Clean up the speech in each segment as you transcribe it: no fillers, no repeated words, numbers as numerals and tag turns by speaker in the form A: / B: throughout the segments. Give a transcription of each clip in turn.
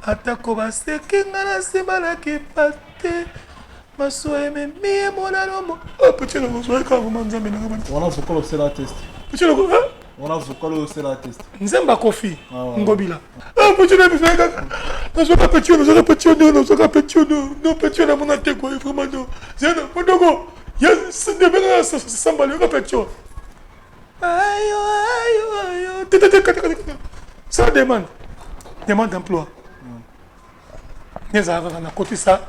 A: atako baseki nga na nsima na kipate masoye memie monalomo petit na kosoye kakoma nzambe nanga bani
B: wana fukolo osala test
A: petit na ko
B: wana fukolo osala test
A: nzemba kofi ngobila petit na biso kaka nazoka petit nazoka petit non petit na mona te quoi vraiment non zena mondoko ya ndebeka samba le ka petit ayo ça demande d'emploi les avons à côté ça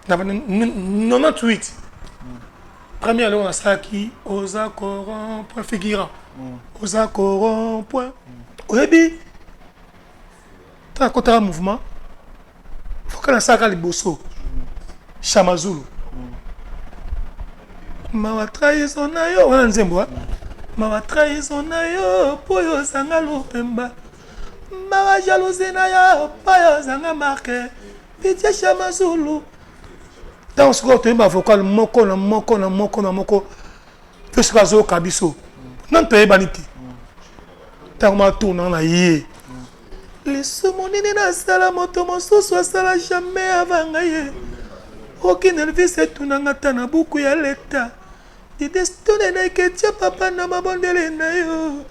A: 98 première là on a ça qui aux accords point figurant aux accords point oyebi ta côté un mouvement faut que la saga les bosso chamazulu ma trahison na yo wana nzembo ma trahison na yo poyo sanga lopemba ma jalousie na yo poyo sanga marqué pitié chamazulu dans ce côté ma vocal moko parce que zo kabiso non te baniti tant ma tourne na yé les monene na sala moto mosusu sala jamais avant ngaye aucune elvis etunanga tana buku ya leta didestone na ketia papa na mabondele na yo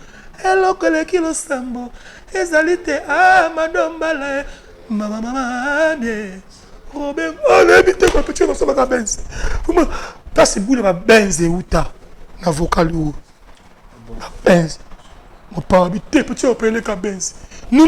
A: eloko leki losambo ezalite madombala mama bien Robin, évitez quoi petit dans ce benz. Comment ta c'est boule ma benz et outa na vocal ou la benz. Mon pas habité petit on peut les benz. Non.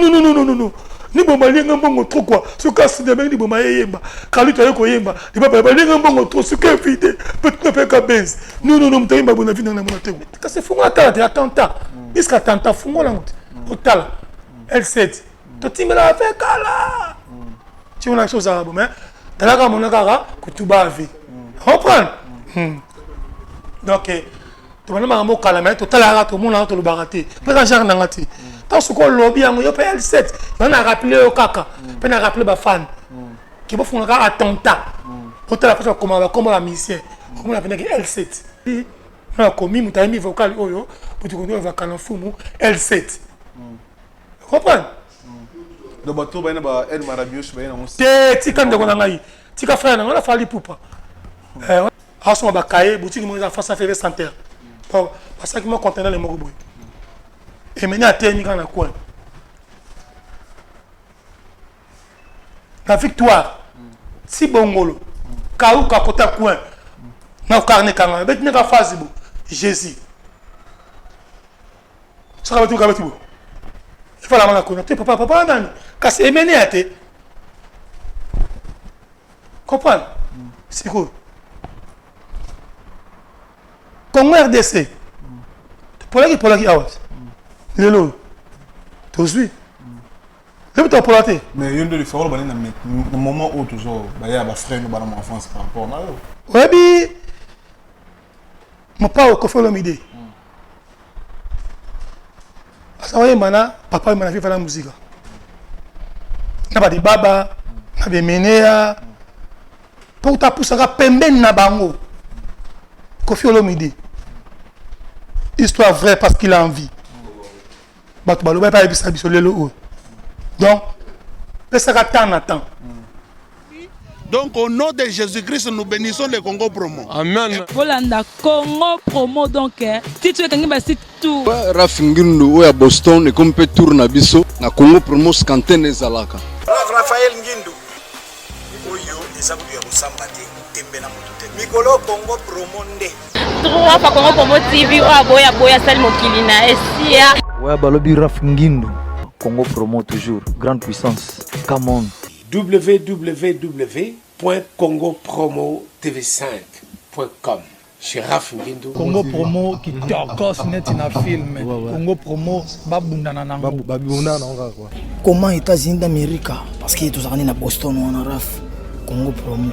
A: Ni bon malien ngambongo trop quoi. Ce cas c'est de ni bon mayemba. Kali to ko yemba. Di papa malien ngambongo trop ce que vite. Petit on peut ka benz. Non mtaimba bona vie na mona te. Ka c'est funga ta attentat. Iska attentat fungo la ngote. Otala. L7. To timela avec kala. Si on a quelque chose à mais tu as mon agara que tu vas vivre. Comprends? Donc, tu vas me dire que tu as tout le monde a le baraté. Pas un genre d'angati. Tant ce qu'on lobby, il y a L7. On a rappelé au caca. On a rappelé les fans. Qui vont faire un attentat. Pour te la faire comment la mission. Comment la faire L7. On a commis, on a mis vocal pour te continuer à faire un fou. L7. Comprends?
B: Le bateau va être un marabieux.
A: Tu quand de ngai tu ka frère na fali poupa aso ba kaye boutique mo face à faire santé parce que moi contenant les mogoboy et maintenant à tenir dans la coin la victoire si bongolo kaou ka kota coin na carnet kanga bet ne ka phase bo Jésus ça va tout ka betu il faut la main connecter papa dans casse emmener à te comprendre c'est cool Congo RDC pour qui out lelo to suis le temps pour la té
B: mais il y a des fois dans moment où toujours il y a des frères dans mon enfance par rapport à eux
A: ouais bi mon pas ko fait l'idée ça va mana papa m'a fait la musique na ba di baba na be menea pour ta poussa ka pemben na bango Koffi Olomide histoire vraie parce qu'il a envie bato baloba pas ebisa biso lelo donc pesa ka temps
C: Donc au nom de Jésus-Christ, nous bénissons le Congo Promo.
D: Amen.
E: Volanda Congo Promo donc titre kangi ba site tout.
F: Rafingindo oya Boston et comme peut tourner biso na Congo Promo skantene zalaka.
G: Raphaël Ngindu. Oyo ezabu ya kusamba te tembe na mutu te. Mikolo Congo Promo nde.
H: Trois fois Congo Promo TV oya boya sali mokili na esia.
I: Ouais balobi Rafingindo. Congo Promo toujours grande puissance. Come on.
J: www.congopromotv5.com chez Raf Ngindo.
K: Congo Promo qui torcos net in a film. Congo Promo babundana nango.
B: Babundana nango quoi.
L: Comment États-Unis d'Amérique parce que tous années à Boston on a Raf Congo Promo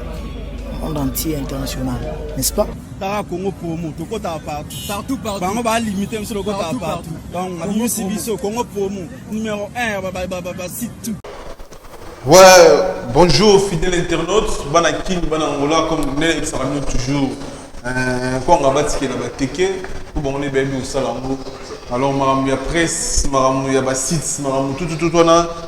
L: monde entier international, n'est-ce pas?
M: Tara Congo Promo, tout côté partout. Bango va limiter sur le côté partout. Donc on a vu Sibiso Congo Promo numéro 1 site tout.
B: Ouais, bonjour fidèles internautes, Banakin, Banangola, comme nous sommes toujours. Quand on a bâti la teke, pour on est bien au Salambo, Alors, Maramouya Presse, Maramouya Bassits, Maramouya tout,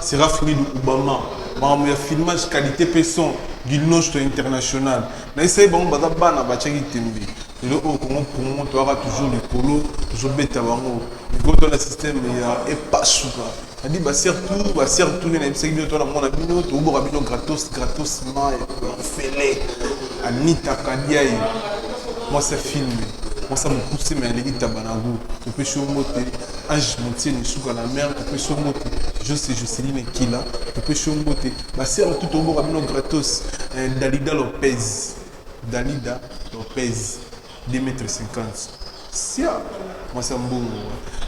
B: c'est Rafri Obama. Maramouya filmage qualité person, Guilnoche international. Mais c'est bon, Badabana, Bachaki Tembi. Et le haut, comment tu auras toujours les polos, toujours bête à Bango. Quand on a le système, il y a pas souka. On dit, bah, tout, les naïfs, c'est que tu as mon abino, tu as un gratos, maï, fêlé, Anita Kadiaï. Moi, c'est filmé. Moi, ça me pousse, mais elle est tabanagou. Tu peux chomoter, Ange Montier, ne souka la mer, tu peux chomoter. Je sais, Jocelyne Kila, tu peux chomoter. Bah, c'est tout au bord, gratos, Dalida Lopez. 2,50 m. Si, moi, c'est un bon.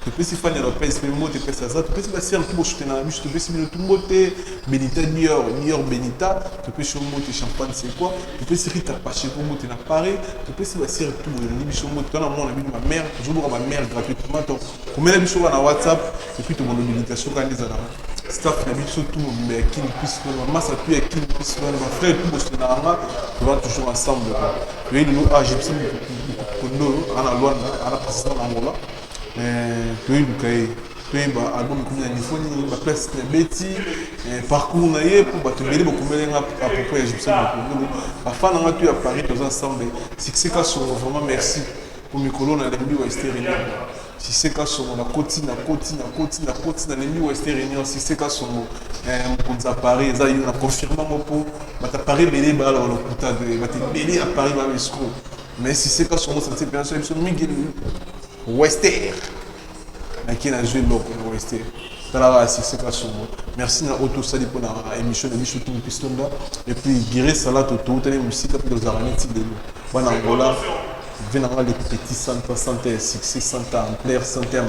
B: Tu peux si Fanny Lopez, tu peux ça, tu peux si passer un peu de la bouche, tu peux si tout monter, Benita Dior Benita, tu peux si monter champagne, c'est quoi, tu peux si Rita Paché pour monter dans Paris, tu peux si passer tout, le bichon monter, tu as mon ami de ma mère, toujours ma mère gratuitement, tu mets la bichon dans WhatsApp, et puis tu as mon mobilisation quand les années. Staff, la bichon tout, mais qui ne puisse pas, ma masse à tuer, qui ne puisse pas, ma frère, tout, tu vas toujours ensemble. Tu es nous, j'ai besoin de la loi, à la présidente d'Angola. Tu es album comme une phonie, ma place est bêtise, parcours naïe pour te mêler beaucoup de à propos égyptien. La fin on a tu à Paris tous ensemble. Si c'est cas sur vraiment merci pour mes colons à l'ennemi ouest réunion. Si c'est cas sur la côte l'ennemi ouest réunion. Si c'est cas sur pour à Paris, ça il a confirmé mon pot. Ta Paris mêlé bas alors le putain de va te mêler à Paris va escroc. Mais si c'est cas sur mon santé personne sur Miguel Wester. Qui a joué l'eau pour rester. Merci à Auto Sali pour l'émission de Michou Toum Pistonda. Et puis, Guéré Salat Auto, tu as une musique pour les aranettes de l'eau. Bon, Angola, venez les petits santé, succès, santé, ampleur, santé,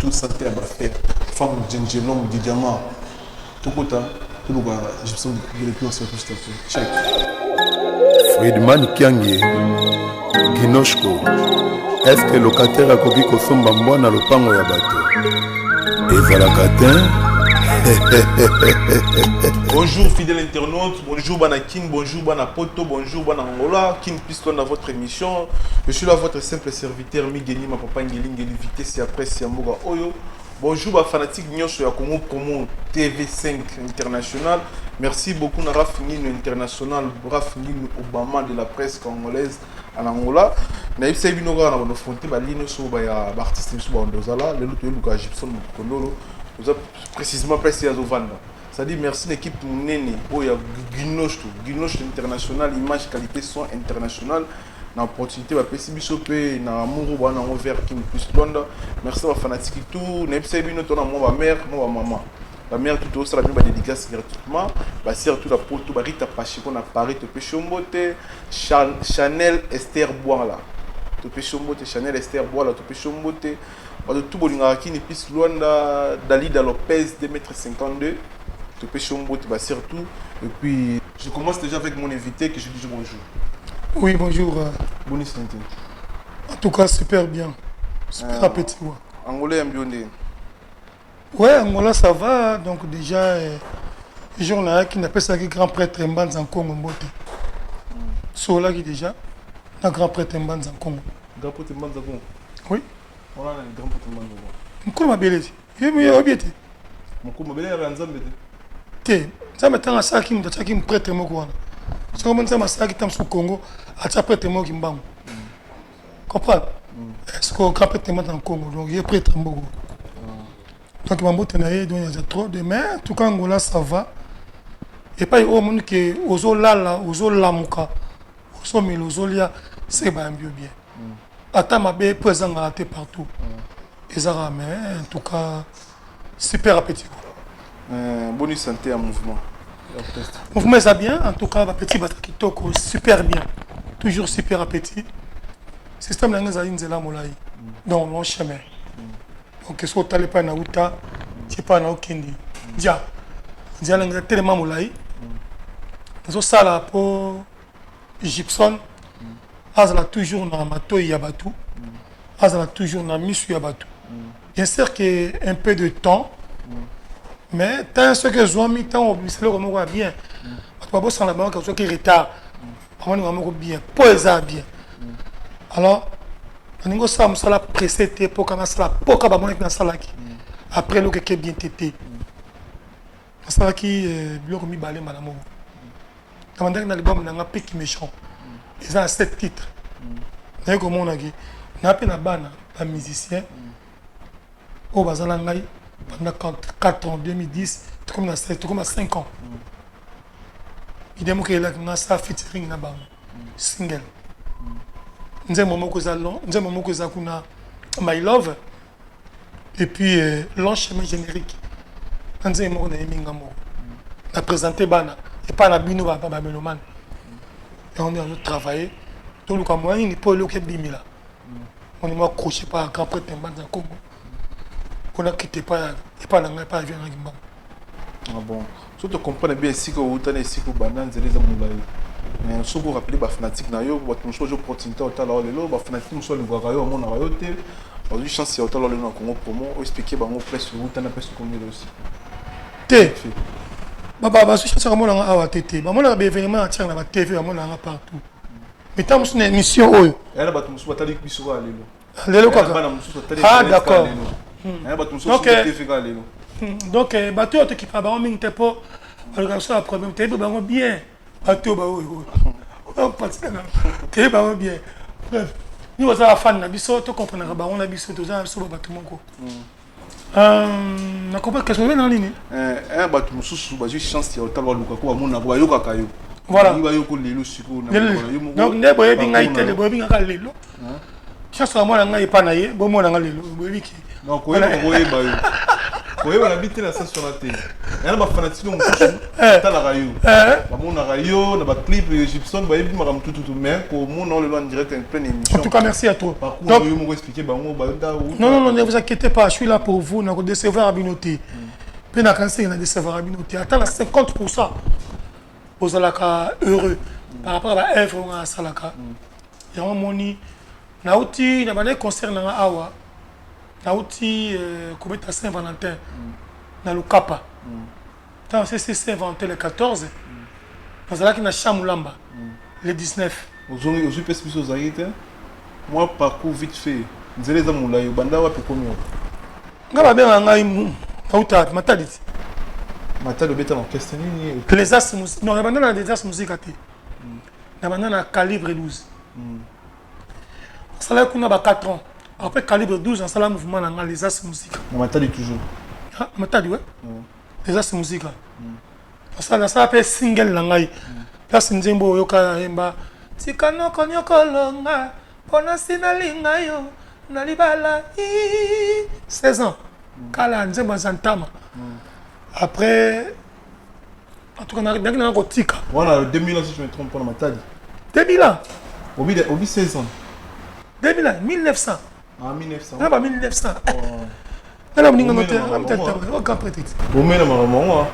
B: tout santé à faire. Femme, gentilhomme, du diamant. Tout côté, tout le gars, j'ai besoin de les plus sur tout ça. Check.
D: Friedman Kiangi, Ginoshko. Est-ce que le locataire a copié que son bambou na lopango ya bato?
B: Bonjour fidèles internautes, bonjour Banakin, bonjour Banapoto, bonjour Banangola, Kin Piston dans votre émission. Je suis là votre simple serviteur Migueli, ma papa Ngeli, vitesse et après c'est Amoga Oyo. Bonjour ma fanatique Nyosho ya Congo Promo TV5 International. Merci beaucoup à Rafingin International, Rafingin Obama de la presse congolaise en Angola. Naïf Sabinoga na bono fronté ba ligne so ba ya artiste so ba ndozala le luto Luka Gibson Mukondolo. Nous a précisément pressé à Zovanda. Ça dit merci l'équipe Nene Oya Guinoche International, image qualité son international. Na opportunité ba pesi biso pe na amour ba na envers qui nous puisse Londres. Merci aux fanatiques tout, naïf Sabino to na moi ba mère, moi ba maman. La mère tout ça la bien dédicace gratuitement. Ba sœur tout la poto ba Rita Paché qu'on a Paris te pécho mbote Chanel Esther Boala. Te pécho mbote Chanel Esther Boala te pécho mbote. Ba de tout bolinga qui ne puisse Luanda Dalida Lopez 2,52 m. Te pécho mbote ba sœur tout. Et puis je commence déjà avec mon invité que je dis bonjour.
A: Oui, bonjour.
B: Bonne santé.
A: En tout cas, super bien. Super appétit.
B: Angolais Mbionde.
A: Ouais, Angola ça va. Donc déjà, les gens qui n'appellent ça grand prêtre Mbanza en Congo. Sola qui déjà, un grand prêtre Mbanza en Congo.
B: Grand prêtre Mbanza en Congo.
A: Oui.
B: On a un grand prêtre Mbanza en Congo.
A: Comment ma belle est? Je me suis dit.
B: Mon belle est en Zambie.
A: Té, ça me tend à ça qui me prête mon quoi. C'est comme ça, ça qui tombe sur le Congo, à ça prête mon qui me bang. Comprends? Est-ce que grand prêtre Mbanza en Congo, donc il est prêtre mon Congo. Donc il y a trop de mais en tout cas Angola ça va. Et pas au monde qui ozo lala, ozo lamuka, ozo mil, ozo lia, c'est bien bien. Attends ma belle présent à rater partout. Et ça mais en tout cas super appétit.
B: Bonne santé à mouvement.
A: Mouvement ça bien, en tout cas petit batakitoko super bien. Toujours super appétit. Système l'anglais a une zela molai. Donc long chemin. Donc ce que tu n'as pas na uta, tu pas na okindi. Dia l'anglais tellement molai. Parce que ça là pour Gibson, azala toujours na mato yabatu. Azala toujours na misu yabatu. Bien sûr que un peu de temps. Mais tant ce que j'ai mis tant c'est le vraiment bien. Parce que sans la banque qui retard. Vraiment bien. Pour ça bien. Alors Ningo ça me sala pressé te pour quand ça la poka ba mon na sala ki. Après le que bien tété. Sala ki bloc mi balé malamo. Quand dans l'album na nga qui méchant. Ils ont 7 titres. Na ko mona ki na pe na bana ba musicien. Au bazala ngai pendant 4 ans 2010 comme na 7 comme à 5 ans. Il démo que là na ça featuring na ba single. Nze momo ko za long, nze momo ko za kuna My Love et puis l'enchaînement générique. Nze mo na eminga mo. Na présenté bana et pas na bino ba meloman. Et on est en train de travailler. Tout le monde il pas le que bimila. On est moi accroché par un grand prêtre dans Congo. On a quitté pas et pas na pas vient ngimba.
B: Ah bon. So tu comprends bien si que autant ici que banane c'est les amulai. Mais si vous rappelez ba fanatique na yo, votre choix de opportunité au talent lelo, ba fanatique nous soit le voir yo mon ayote. Aujourd'hui chance au talent lelo na Congo promo, expliquer ba mo presse autant na presse combien aussi.
A: Té. Ba so chance mo na awa tété. Ba mo na ba événement atier na ba TV ba mo na partout. Mais tant une émission oyo.
B: Elle ba musu batali biso ga lelo.
A: Lelo quoi. Ah d'accord.
B: Elle ba musu TV ga lelo.
A: Donc bateau qui pas ba mingi te po organisation a problème te ba bien. Bateau ba oyo. On passe là. Te ba bien. Bref. Nous on a fan na biso to comprendre ba on a biso to za so ba bateau moko. Na comprendre qu'est-ce que vous en ligne.
B: Bateau musu ba juste chance ya otalo luka ko amona ba yo kaka yo.
A: Voilà.
B: Donc
A: ne boye binga itele boye binga kalelo. Chance à moi na ngai pa na ye, bo mo na ngalelo, boye biki.
B: Non ko boye ba yo. Boye ba habiter la station na télé. Yana ba fanatique mo musu ta la rayo. Ba mo na rayo na ba clip Gibson ba yebi makam tout mais ko mo na le en direct en pleine émission.
A: En tout cas merci à toi.
B: Donc yo mo expliquer ba mo ba da.
A: Non, ne vous inquiétez pas, je suis là pour vous, na ko décevoir abinoté. Pe na kanse na décevoir abinoté. Attends la 50%. Aux alaka heureux par rapport à l'œuvre à salaka. Il y a un moni nauti na bane concert na awa nauti comité Saint-Valentin na Lukapa. Tant c'est Saint-Valentin le 14 dans alaki na Chamulamba le 19.
B: Aujourd'hui je peux expliquer aux aïtés. Moi parcours vite fait. Nzele za mulayo banda wapi komi.
A: Ngaba benga ngai mu nauta mataditi.
B: Matalo beta en question ni
A: les as musique non abandonne les as musique até abandonne à calibre 12 ça là qu'on a 4 ans après calibre 12 en sala mouvement dans les as musique
B: Matali toujours
A: Matali ouais les as musique ça là ça appelle single langai place nzembo yoka yemba tikano konyoko longa pona sinalinga yo nalibala 16 ans kala nzembo zantama. Après, en tout cas, on a un gotika.
B: Voilà, 2000 ans si je me trompe pas, on m'a dit.
A: 2000 ans.
B: Obi 16 ans.
A: 2000 ans, 1900.
B: Ah, 1900.
A: Non, pas 1900. Non, non, non, non,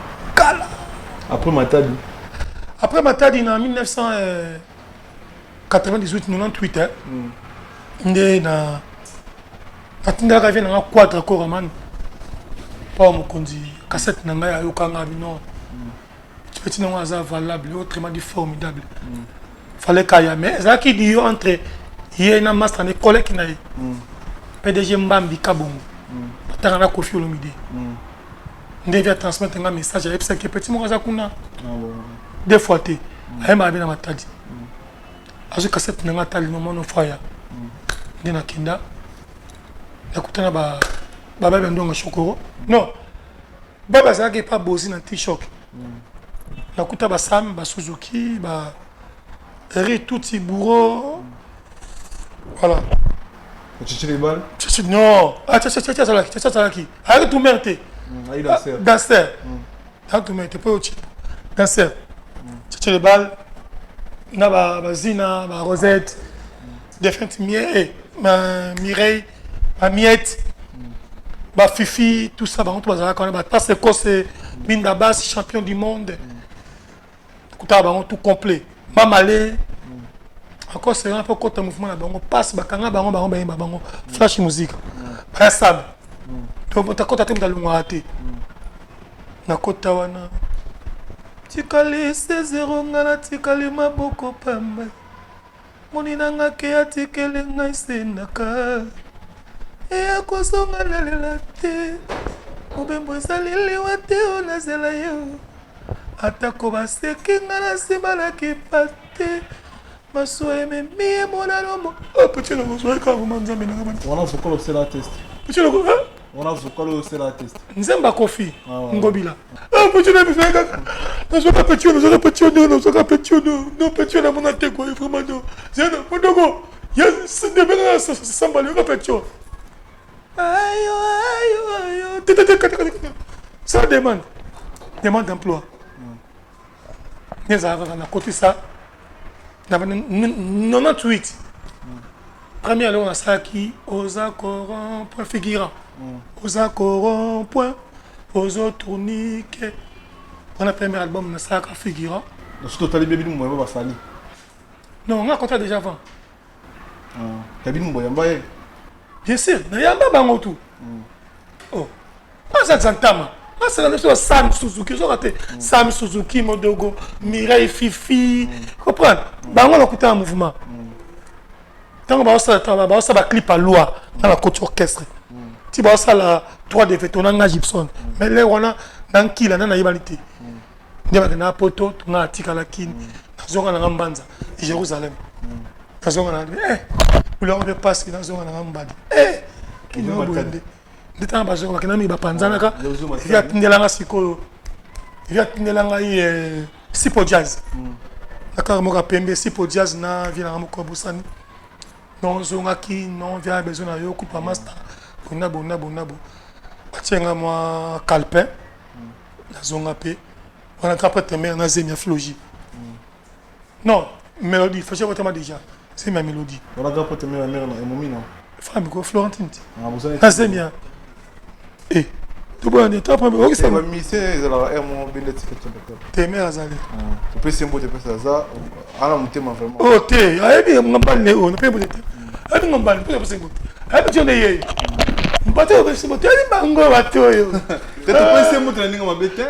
B: après Matadi.
A: Après Matadi, en 1998, 98, on est dans un quadre Koraman. Pas mon conduit. Cassette nanga yo kanga bino. Tu peux dire que valable, autrement dit formidable. Fallait kaya mais ça qui dit entre hier na master na école qui na PDG Mbambi Kabongo. Tanga na Kofi Olomide. Ndevia transmettre un message à epsa que petit mo za kuna. Deux fois té. Ay ma bina matadi. Azu cassette nanga tali no mono fire. Ndina kinda. Nakutana ba baba bendonga chokoro. Non. Baba zaki pas bosi na T-Shock. Nakuta ba Sam, ba Suzuki, ba Eri Tuti Bourreau. Voilà.
B: Tu les balles?
A: Non. Ah, tu salaki. Arrête tout merde. Danser. Arrête tout merde, pas au type. Danser. Tu les balles. Na ba Zina, ba Rosette. Défense Mireille, ba Miette. Bah Fifi, tout ça, bah on doit connaître. Parce que c'est Minda Bass, champion du monde. Tout complet. Mamalé. Encore c'est un peu côté mouvement là, on passe, bah quand on flash musique. Bah ça. Donc on t'a contacté dans le moité. Na kota wana. Tikali 0 ngana tikali maboko pamba. moninanga ke atikele ngai senaka eya kozonga lalela te mobembo ezaleliwa te o nazela yo atako baseki nga na nsima nakipa te masuwa ememi ye monanomo petit loko zoyeka ngoma nzambe nanga bani
B: wana zokola osala test
A: petit loko
B: wana zokola osala test
A: nzemba kofi ngobila petit loko zoyeka nazoka petit na mona te quoi vraiment non zena mondoko ya ndebela samba le petit ayo ça demande d'emploi nezalaka na côté ça na 98 première loi nasalaki oza corrompre figurant oza corrompre ozo tournike wana premier album nasalaka figurant
B: surtout tali bebi mumbo basali
A: non on a contrat déjà avant
B: tabi mumbo yamba ye
A: bien sûr na yamba bango tout oh pas Santama c'est la chose Sam Suzuki Sam Suzuki Modogo Mireille Fifi comprendre bango na kuta mouvement tant ba ça ba clip à loi dans la côte orchestre ti ba ça la 3 de vetona na Gibson mais là on a dans qui là na yibalité ndeba na poto tuna atika la kin zonga na mbanza Jérusalem zonga na vous on peut passer dans zonga na mbadi kino bonde ndeta bazo bakena mi bapanzana ka via tindelanga sikoyo via tindelanga sipo jazz akara moka pembe sipo jazz na via na moko busani non zonga ki non via besoin na yo coupe master bonabo batienga moi calpin na zonga pe on a capé temer na zemia floji non mélodie faut que tu déjà c'est ma mélodie
B: on a capé temer na mère na emomi non
A: femme ko Florentine
B: na
A: zemia tout bon on top on
B: ça va misser la emo beneti
A: temer azali
B: tu peux sembo te pesa za ana mutema vraiment
A: oh te ayebi ngambale on peut peut ayebi ngambale peut sembo ayebi jone ye mpate o sembo te bango batoyo
B: te peut sembo te ninga mabete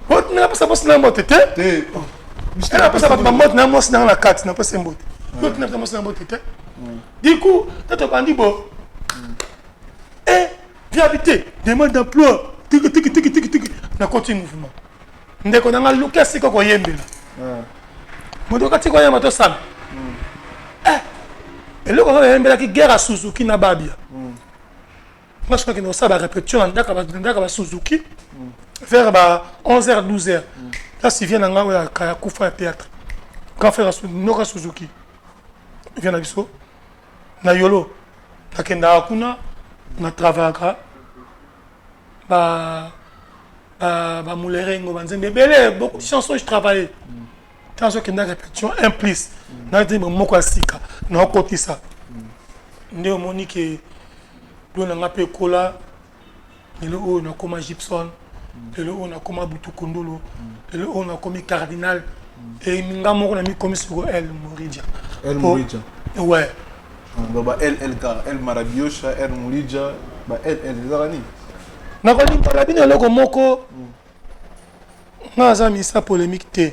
A: hot na pasa boss na mote te ela pasa ba mote na mos na la carte na pasa sembo hot na mos na mote te du coup tato bandi bo viabilité, demande d'emploi, tiki, na continue mouvement. Ndeko na nga luka siko ko yembela. Modoka tiko yamba to sam. Et le ko yembela ki guerre à Suzuki na Babia. Moi je crois que nous ça ba répétition ndaka ba Suzuki vers ba 11h 12h. Là si vient nga wa ka kufa théâtre. Quand faire Noka Suzuki. Vient na biso na yolo. Takenda kuna na travaillaka ba Moulerengo banzembe belé beaucoup de chansons je travaillais tant que na répétition implice na dit moko asika na côté ça ndé monique do na ngape kola le o na koma Gibson le o na koma Butu Kondolo le o na komi Cardinal et minga moko na mi komi sur El Moridja ouais
B: bah El Marabiocha El Moridja bah El Zarani
A: na ko limpa bino loko moko na za misa polémique te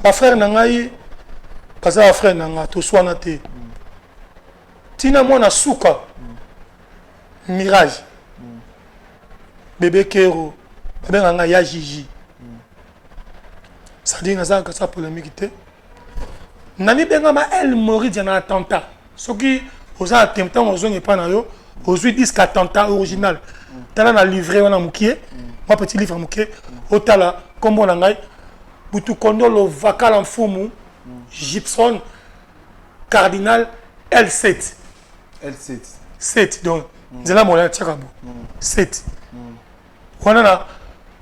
A: ba frère na ngai kaza frère na nga to swana te tina mona suka mirage bébé kero bébé nga ya jiji ça dit na za kaza polémique te nani benga ma El Moridja na attentat soki oza attentat ozonge pa na yo ozui disque attentat original tala na livré wana mukie moi petit livre mukie otala kombo na ngai Butu Kondolo Vakala Mfumu Gibson Cardinal L7 7 donc nzela mola tchakabo 7 wana na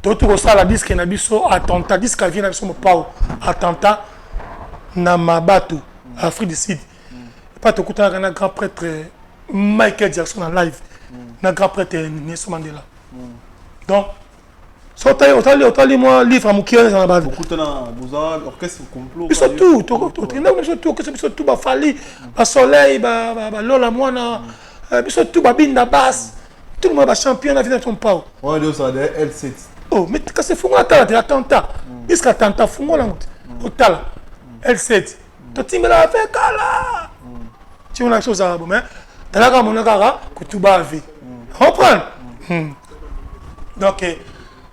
A: toto ko sala disque na biso attentat disque vient na biso mo pao attentat na mabato Afrique du Sud pas to kutana na grand prêtre Michael Jackson en live na grand prêtre Nelson Mandela donc Otali moi livre à Moukia dans la base.
B: Orchestre complot.
A: Ils sont tout, ba Fali, ba Soleil, ba Lola Moana, ils sont tout, ba Binda Bass, tout le monde va champion dans ton pao.
B: Ouais, ça L7.
A: Oh, mais quand c'est fou, attends, attentat. Puisque attentat, fou, là, Otala, L7. totimela avec kala tu on a chose à bon mais talaka monaka kutuba vie comprendre donc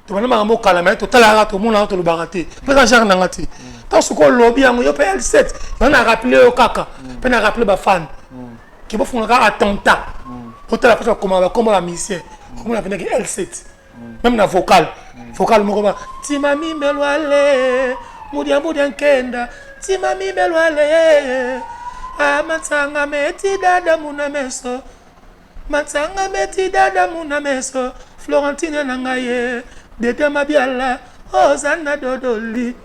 A: tu vas me kala mais totalaka to mona to le baraté peut genre nangati tant ce qu'on lobby yango yo PL7 on a rappelé au kaka on a rappelé ba fan qui va faire un attentat pour la personne comment la mission comment la venir L7 même la vocal moko ba timami melwale mudia kenda timami melwale matanga meti dada muna meso Florentine nangaye dede mabiala ozana dodoli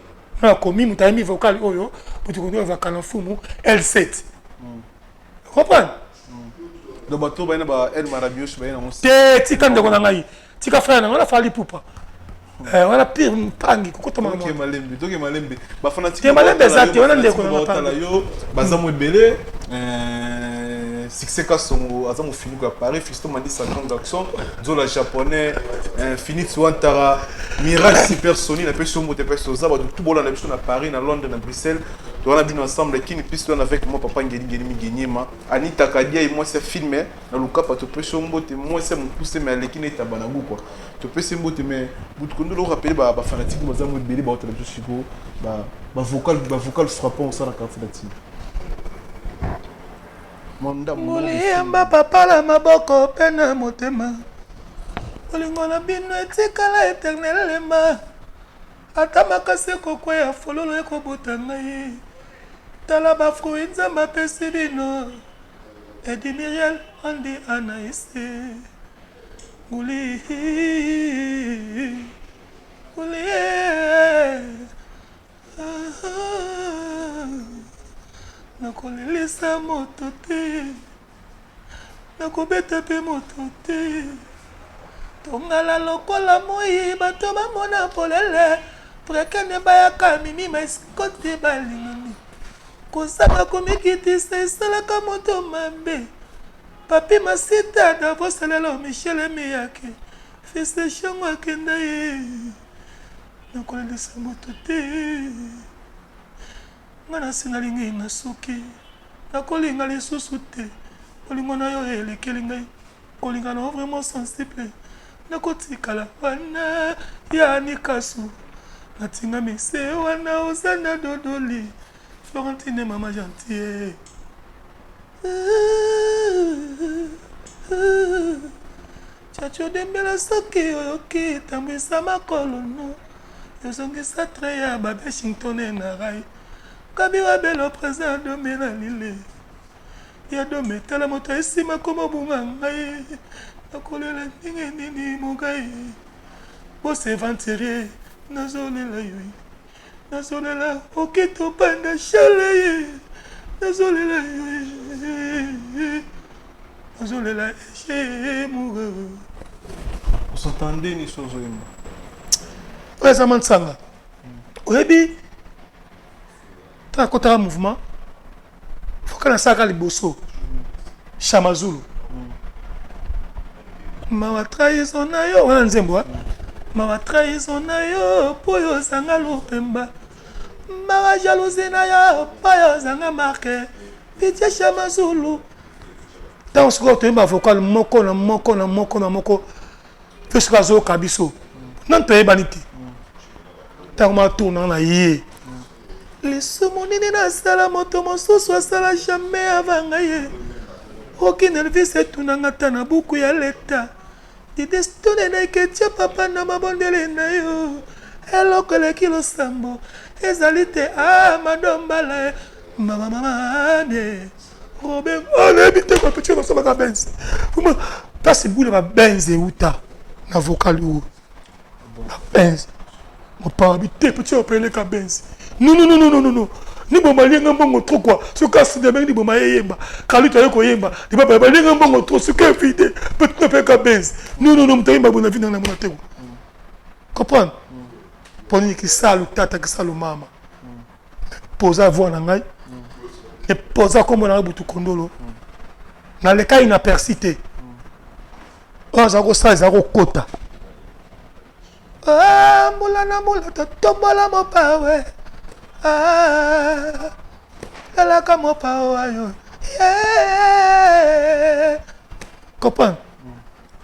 A: na komi mutami vocal oyo pour tu connais va kana fumu L7 comprendre
B: do bato ba ina ba el marabios ba ina mo
A: te tika ndeko nangai tika frère na wala fali pupa wala pire mpangi kokota mama
B: toke malembe ba fanatique
A: te malembe zati wana ndeko na
B: tala yo bazamu ebele succès ka songo azamu fini ka Paris Fiston mandi 50 d'action zola japonais Phoenix Wantara Miracle Supersonic na peso mote peso za ba tout bola na biso na Paris na Londres na Bruxelles to wana bino ensemble kini piste on avec moi papa ngeli migenyema Anita Kadia et moi c'est filmé na lukapa to peso mbote moi c'est mon poussé mais lekini tabanagu quoi to peso mbote mais bout kondo lo rappeler ba fanatique bazamu ebele ba hôtel biso siko ba vocal frappant ça na carte d'active
A: Moliamba papa la maboko pena motema Olingo na bino etikala éternellement Ata makase kokwe ya fololo ekobota ngai Tala ba fruit nzamba pesi bino Edi Miriel andi Anaïse Guli nakolelisa moto te nakobeta mpe moto te tongala lokola moi bato bamona polele prekene bayaka mimima esikote balingami kozanga komikitisa esalaka moto mabe papi masita davosalelo michel emeyake fils shango akenda ye nakolelisa moto te ngana sinalingi na suki nakolinga lisusu te kolinga na yo elekeli ngai kolinga na vraiment sensible nakotikala wana ya nikasu natinga mise wana ozana dodoli Florentine mama gentille chacho dembela soki oyoki tambwisa makolo no yozongisa tre ya babeshington na rai Kabi wabelo président de Ménalile. Yado metala moto esima komo bunga ngai. Nakolela nini mugai. Bose venturier nazolela yoi. Nazolela okito panda chale. Nazolela yoi. Nazolela chez muga.
B: On s'entendait ni chose yema.
A: Ouais ça mansanga. Oyebi côté un mouvement, il faut que nous sachions les bosso. Chamazulu. Ma trahison na yo, wana nzembo. Ma trahison na yo, po yo zanga lopemba. Ma jalousie na yo, po yo zanga marqué. Pitié Chamazulu. Dans ce côté, ma vocal moko. Fais que zo kabiso. Non te baniti. Tant ma tourne na yé. Lissumunini na sala moto mosusu asala jamais avangaye. Aucun nervis etunangata na buku ya leta. Didestone na iketia papa na mabondele na yo. Eloko eleki losambo. Ezali te madombala. Mama ne. Robin, nebite kwa petit losambo ka benzi. Pasi boule ba benzi uta na vocal yo. Ba benzi. Mo pa habite petit opele ka benzi. Non. Ni boma linga mbongo trop quoi. Ce cas de mec ni boma yemba. Kalu to yeko yemba. Di baba linga mbongo trop ce que vide. Peut ne faire que benz. Non, mtayimba bona vina na mona teko. Comprendre? Poni ki salu tata ki salu mama. Posa voix na ngai. Et posa comme na butu kondolo. Na le cas inapercité. Zako sa zako kota. Mula tombola mo pawe. pelaka mopa oyo comprendre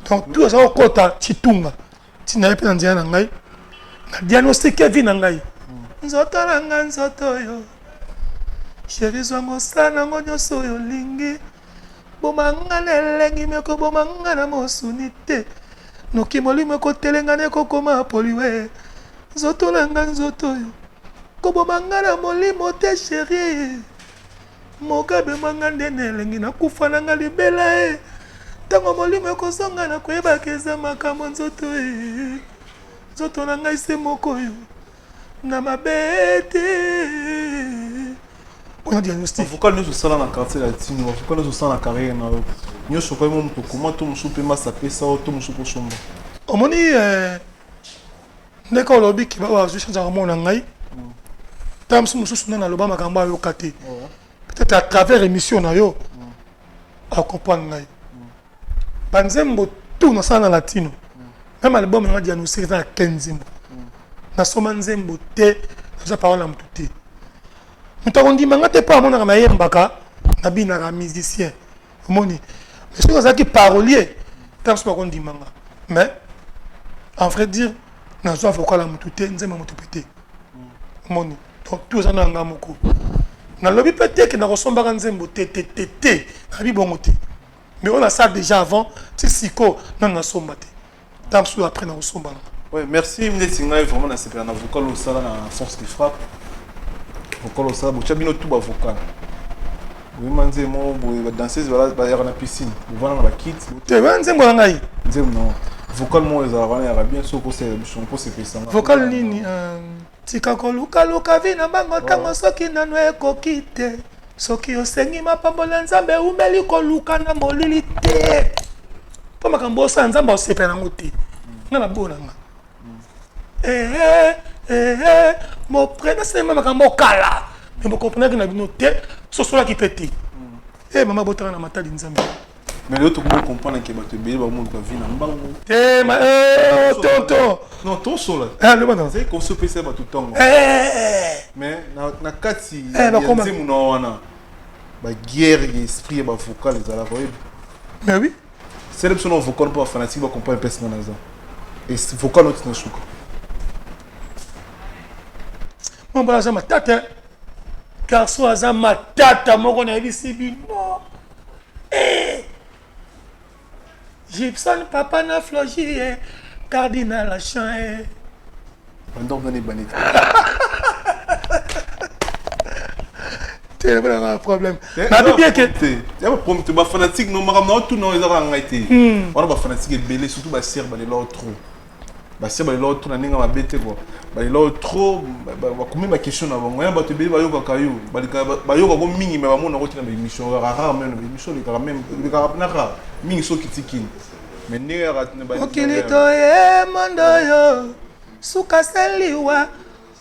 A: donc tout ça okota chitunga tina pe na ndia na ngai na diagnostic vie na ngai nzoto na ngai nzoto yo chéri zongo sana ngonyo so yo lingi bomanga nelengi meko bomanga na mosunite noki molimo ko telenga ne ko koma poliwe nzoto na ngai nzoto yo ko bomanga na molimo te chéri mokabe manga nelengi na kufa na ngai libela tango molimo ko songa na koyeba keza makambo nzoto nzoto na ngai se moko yo na mabete on a diagnostic
B: vocal nous sala na quartier latino vocal nous sala na carrière na nyo soko mo mto comment to musupe masa pesa o to musupo somba
A: omoni ndeko lobi ki ba wa zo changer mo na ngai tam mususu na loba makambo ayo kate peut-être à travers émission na yo à comprendre ngai banzembo tout na sala latino même album na diagnostic na 15 na soma nzembo te za parole na mtuti mutakondi manga te pa mona na yembaka na bina ka musicien omoni mais ce ça qui parolier tant ce pas kondi manga mais en vrai dire na zo avocat la mtuti nzembo mutupete omoni donc tout ça na ngamoko na lobi peut-être que na resomba ka nzembo te na bi bongo te mais on a ça déjà avant c'est siko na somba te tant ce après na resomba.
B: Ouais, merci Mnetinga vraiment na sepela na vocal au sala na force qui frappe. Vocal au sala, bocha bino tout ba vocal. Oui manze mo bo danseuse ba ya na piscine. Bo vana na ba kids.
A: Te banze mo ngai.
B: Nzem no. Vocal mo za vana ya bien so ko se bishon ko se pesa.
A: Vocal nini tika ko luka vina bango tango soki nanu ekokite. Soki osengi mapambola nzambe umeli ko luka na molili te. Po makambo sa nzamba osepela ngote. Na bona nga. Mon prénom c'est même quand kala mais vous comprenez que na binoté so so la qui pété maman botana na matali nzambe
B: mais l'autre vous comprendre que ba te bele ba mo ko vie na mbango
A: tonton
B: non ton so
A: là le bon
B: c'est qu'on se pèse ba tout temps mais na kati nzemu na wana ba guerre esprit ba vocal za la voix
A: mais oui
B: c'est l'option vocal pour fanatique ba comprendre personne na ça et vocal notre na chouka.
A: Mon bras à ma tata, car soit à ma tata, mon on a ici non. Gibson, papa n'a flogi, cardinal a chanté.
B: Maintenant, on est banni.
A: C'est un problème. Mais bien que.
B: Il y a un problème. Tu es fanatique, non, mais tout non, ils ont été. On est fanatique et belé, surtout les serres, les l'autre. Basi ba lelo tuna ninga mabete quoi ba lelo trop ba comme ma question na bango ya ba te be ba yoka kayo ba yoka ko mingi me ba mona ko tina émission rara même émission le même le na ra mingi so kitikini mais ne ra tena ba
A: okilito mondo yo suka seliwa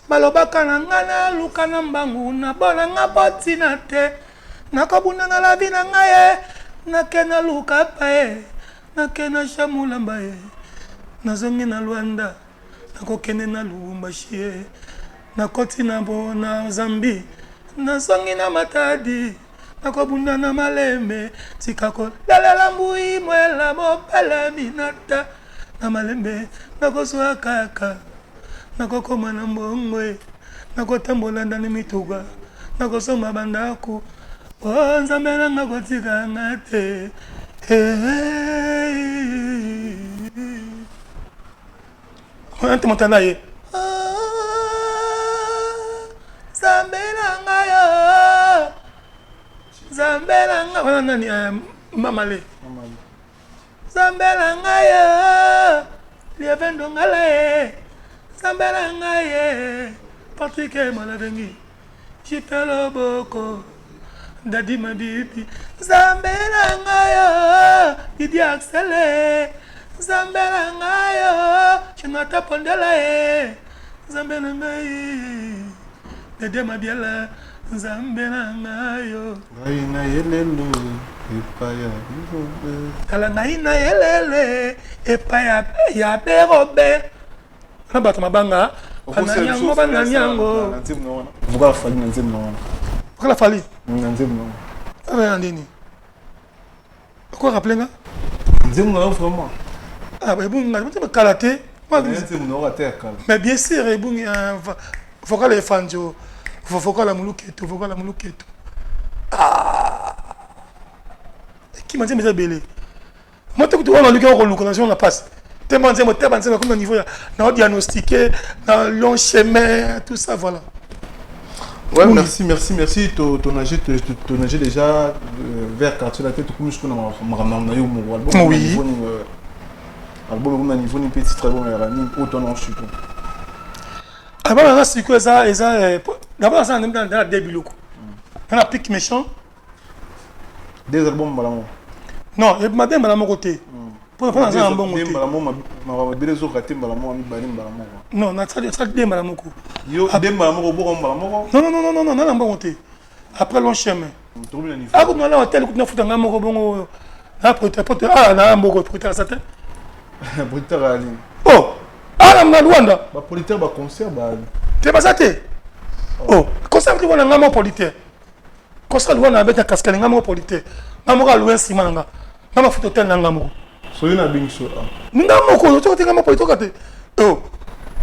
A: balobaka na ngana luka na mbangu na bona nga botina te nakobuna na la vie na ngaye nakena luka pae nakena shamula mbaye nazongi na Luanda nakokende na Lubumbashi nakoti na bona Zambi nazongi na Matadi nakobunda na Malembe tikako lalela mbui mwela mopala minata na Malembe nakoswa kaka nakokoma na mbongwe nakotambola ndani mituga nakosoma bandako nzambe nanga kotika ngate Ante montana ye. Zambela nga wana nani mamale. Zambela nga ye. Lievendo ngala ye. Zambela nga ye. Patrick Malavengi. Chipelo boko. Dadi mabibi. Zambela nga ye. Didi Axele. Zambela ngayo chinata pondela Zambela ngayo dede mabiela Zambela ngayo
B: ngaina yelelo epaya
A: kala ngaina yelele epaya ya berobe na bato mabanga bananyango
B: vuka fali na nzemno
A: vuka fali
B: Nzembo.
A: Ah, Andini. Quoi rappeler là?
B: Nzembo vraiment.
A: Ah, mais bon, on va karaté. Mais bien sûr, il faut que les fans, il faut que la moulouketo, faut que la moulouketo. Ah! Qui m'a dit, mais c'est belé. Moi, tu vois, on a eu l'occasion, on passe. Tu m'as dit, comme niveau, on a diagnostiqué, dans le long chemin, tout ça, voilà.
B: Ouais, oui. Merci. Ton âge déjà vers quartier la tête, tout comme je connais mon album.
A: Oui.
B: Album au niveau d'une petite très bonne autant non je suis.
A: Ah bah c'est quoi ça et ça d'abord ça on aime dans la début loko. On a pique méchant.
B: Des albums balamo.
A: Non, et madame balamo côté. Pour prendre ça un bon côté.
B: Balamo ma belezo raté balamo mi balim balamo.
A: Non, na ça des balamo ko.
B: Yo des balamo bo balamo.
A: Non, na bon côté. Après long chemin. Ah comme là hôtel ko na futa ngamo ko bongo. Na protéger ah na mboko protéger ça.
B: Politeur Ali.
A: Oh! Ah, la Rwanda!
B: Bah, politeur, bah, concert, bah.
A: T'es pas ça, t'es? Oh! Concert, tu vois, on a un politeur. Concert, on a un cascade, on a un politeur. On a un ciment, on a un photo, on a un amour.
B: Soyez un bing show.
A: Nous avons un politeur. Oh!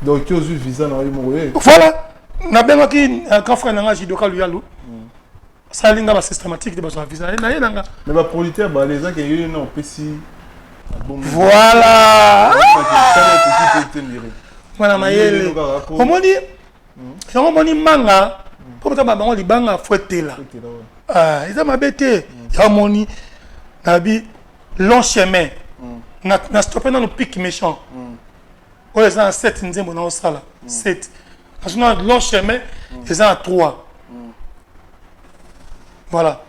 B: Donc, tu as eu visa dans le monde.
A: Voilà! On a bien un grand frère, on a un jidoka, lui, à l'eau. Ça, il y a un systématique de visa.
B: Mais bah, politeur, bah, les gens qui ont eu un PC.
A: Voilà. Voilà mayele. Omoni manga. Pour ta maman li banga fouetté là. Ah, ils ont mabete. Omoni nabi long chemin. Na stoppé dans le pic méchant. Oh ils ont 7 nzembo na osala. 7. Parce que long chemin, ils ont 3. Voilà.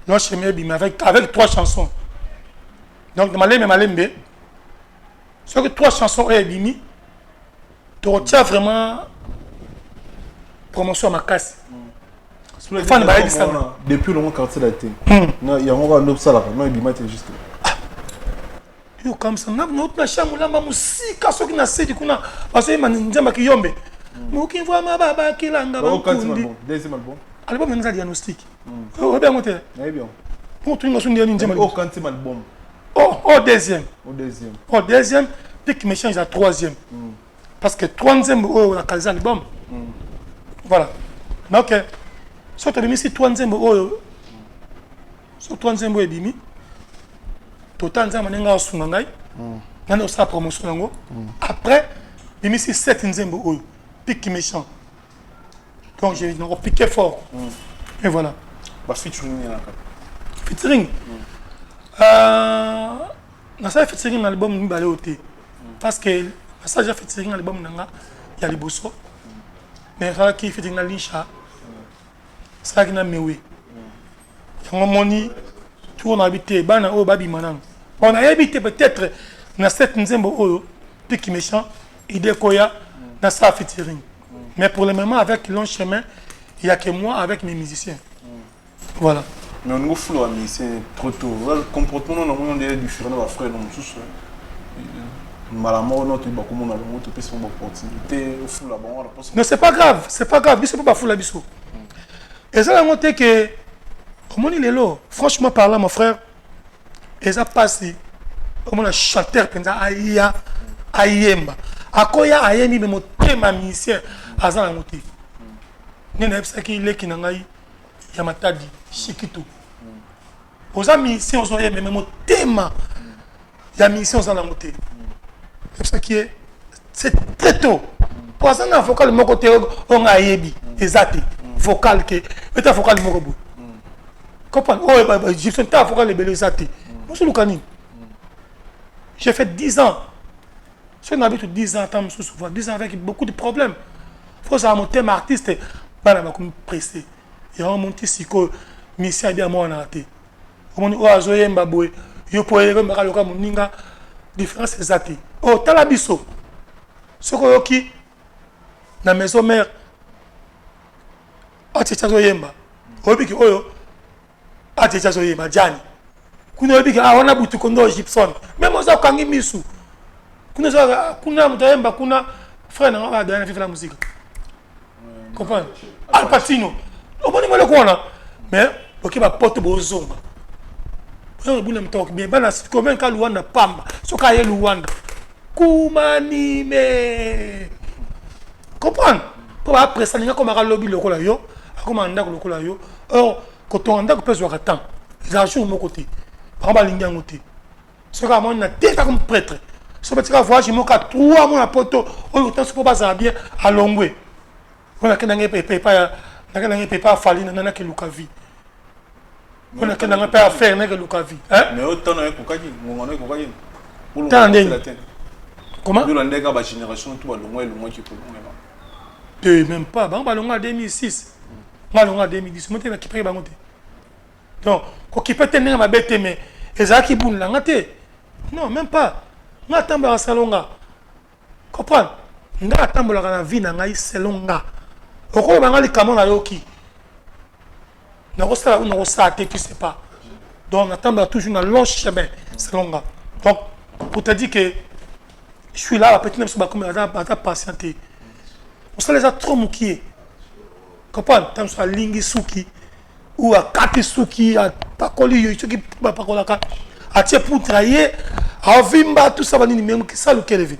A: Long chemin avec 3 chansons. Donc, Malembe, ce que 3 chansons est bimi, tu retiens vraiment promotion à ma casse.
B: Depuis le moment quartier la tête, il y a un autre salaire, non, il est juste.
A: Yo, comme ça, notre chambre là, ma musique, ce qui n'a pas dit qu'on a, parce que je m'en dis yombe. Mais qui voit ma baba qui l'a
B: deuxième album.
A: Album, il y a un diagnostic. Oh, bien, monté.
B: Bien.
A: Pour tout le monde, il y a un
B: album. Quantième album.
A: Au deuxième.
B: Au
A: deuxième, puis qui me change à troisième. Parce que troisième, on a calé l'album. Voilà. Donc, si tu as mis troisième, sur troisième, et bimi, total, on a un sungangai, on a sa promotion. Après, il mis 7 nzembo, puis qui me change. Donc, j'ai piqué fort. Et voilà. Featuring. Na ça featuring dans l'album ni balé oté parce que ça j'ai featuring dans l'album nanga il y a les bosso mais ça qui featuring dans Licha ça qui na mewe on moni tout on habité bana o babi manang on a habité peut-être na cette nzembo oyo pique méchant idée koya na ça featuring mais pour le moment avec long chemin il y a que moi avec mes musiciens voilà.
B: Mais on est flou, mais c'est trop tôt. Le comportement non est différent de la frère non tous. Malamor notre ba comme on a le mot peut son opportunité au flou là-bas.
A: Mais c'est pas grave, biso pas flou la biso. Et ça la monté que comment il est là, franchement parlant mon frère, et ça passe comme on a chanteur penza aya ayemba. Akoya ayemi me moté ma musicien azan la monté. Nena epsa ki le kinangai ya matadi chikitu. Aux amis, si on s'en même mon thème, il y a mission dans la montée. C'est ça qui est, c'est très tôt. Pour ça, on a vocal mon côté, on a yebi, exact, vocal que, mais tu vocal mon robot. Comprends? Oh, j'ai fait un vocal les belles exact. Moi, c'est le canin. J'ai fait 10 ans. Si on habite 10 ans, souvent 10 ans avec beaucoup de problèmes. Il faut ça monter ma artiste, bah, on va comme pressé. Il y a un monté si que mission bien moi on a raté. On dit, oh, Azoye Mbaboué, yo poye mbaka loka moninga, différence exacte. Oh, talabiso. Ce que yoki, na maison mère, Achecha Zoyemba. Obiki, oyo, Achecha Zoyemba, Jani. Kuna obiki, wana butu kondo Gibson. Même oza kangi misu. Kuna mutayemba, kuna frère na Adana fait la musique. Comprends? Al Pacino. On va dire quoi là. mais ok ba porte bozonga on buna mtok bien bana combien ka Luanda pamba soka ye Luanda kumanime comprendre pour après ça ninga comme ka lobby lokola yo akoma ndako lokola yo or quand on ndako peut soit temps les argent mon côté par exemple linga ngote soka mon na tête comme prêtre so petit ka voyage mo ka 3 mois na poto o temps pour pas bien à longwe on a kenanga pepe pa na pepa fali na ke lukavi on a kenanga pa faire na ke lukavi hein
B: mais autant na kokaki ngona kokaki
A: comment
B: yo landeka ba génération tout ba longwe qui peut
A: même pas ba longa 2006 ba longa 2010 monte na kipre ba monte donc ko kipete nenga ba bete mais ezaki bunla ngate non même pas nga tamba salonga comprendre nga tambola na vie na ngai selonga pourquoi on a les camons à yoki? On a ça, tu sais pas. Donc on attend toujours un long chemin, c'est long. Donc pour te dire que je suis là, peut-être même si je suis patienté. On sait les a trop mouqués. Comprends? Tant soit lingi suki ou à kati suki, à pakoli yo, qui pas pakolaka, à tiens pour trahir, à vimba tout ça va ni même que ça le kélevé.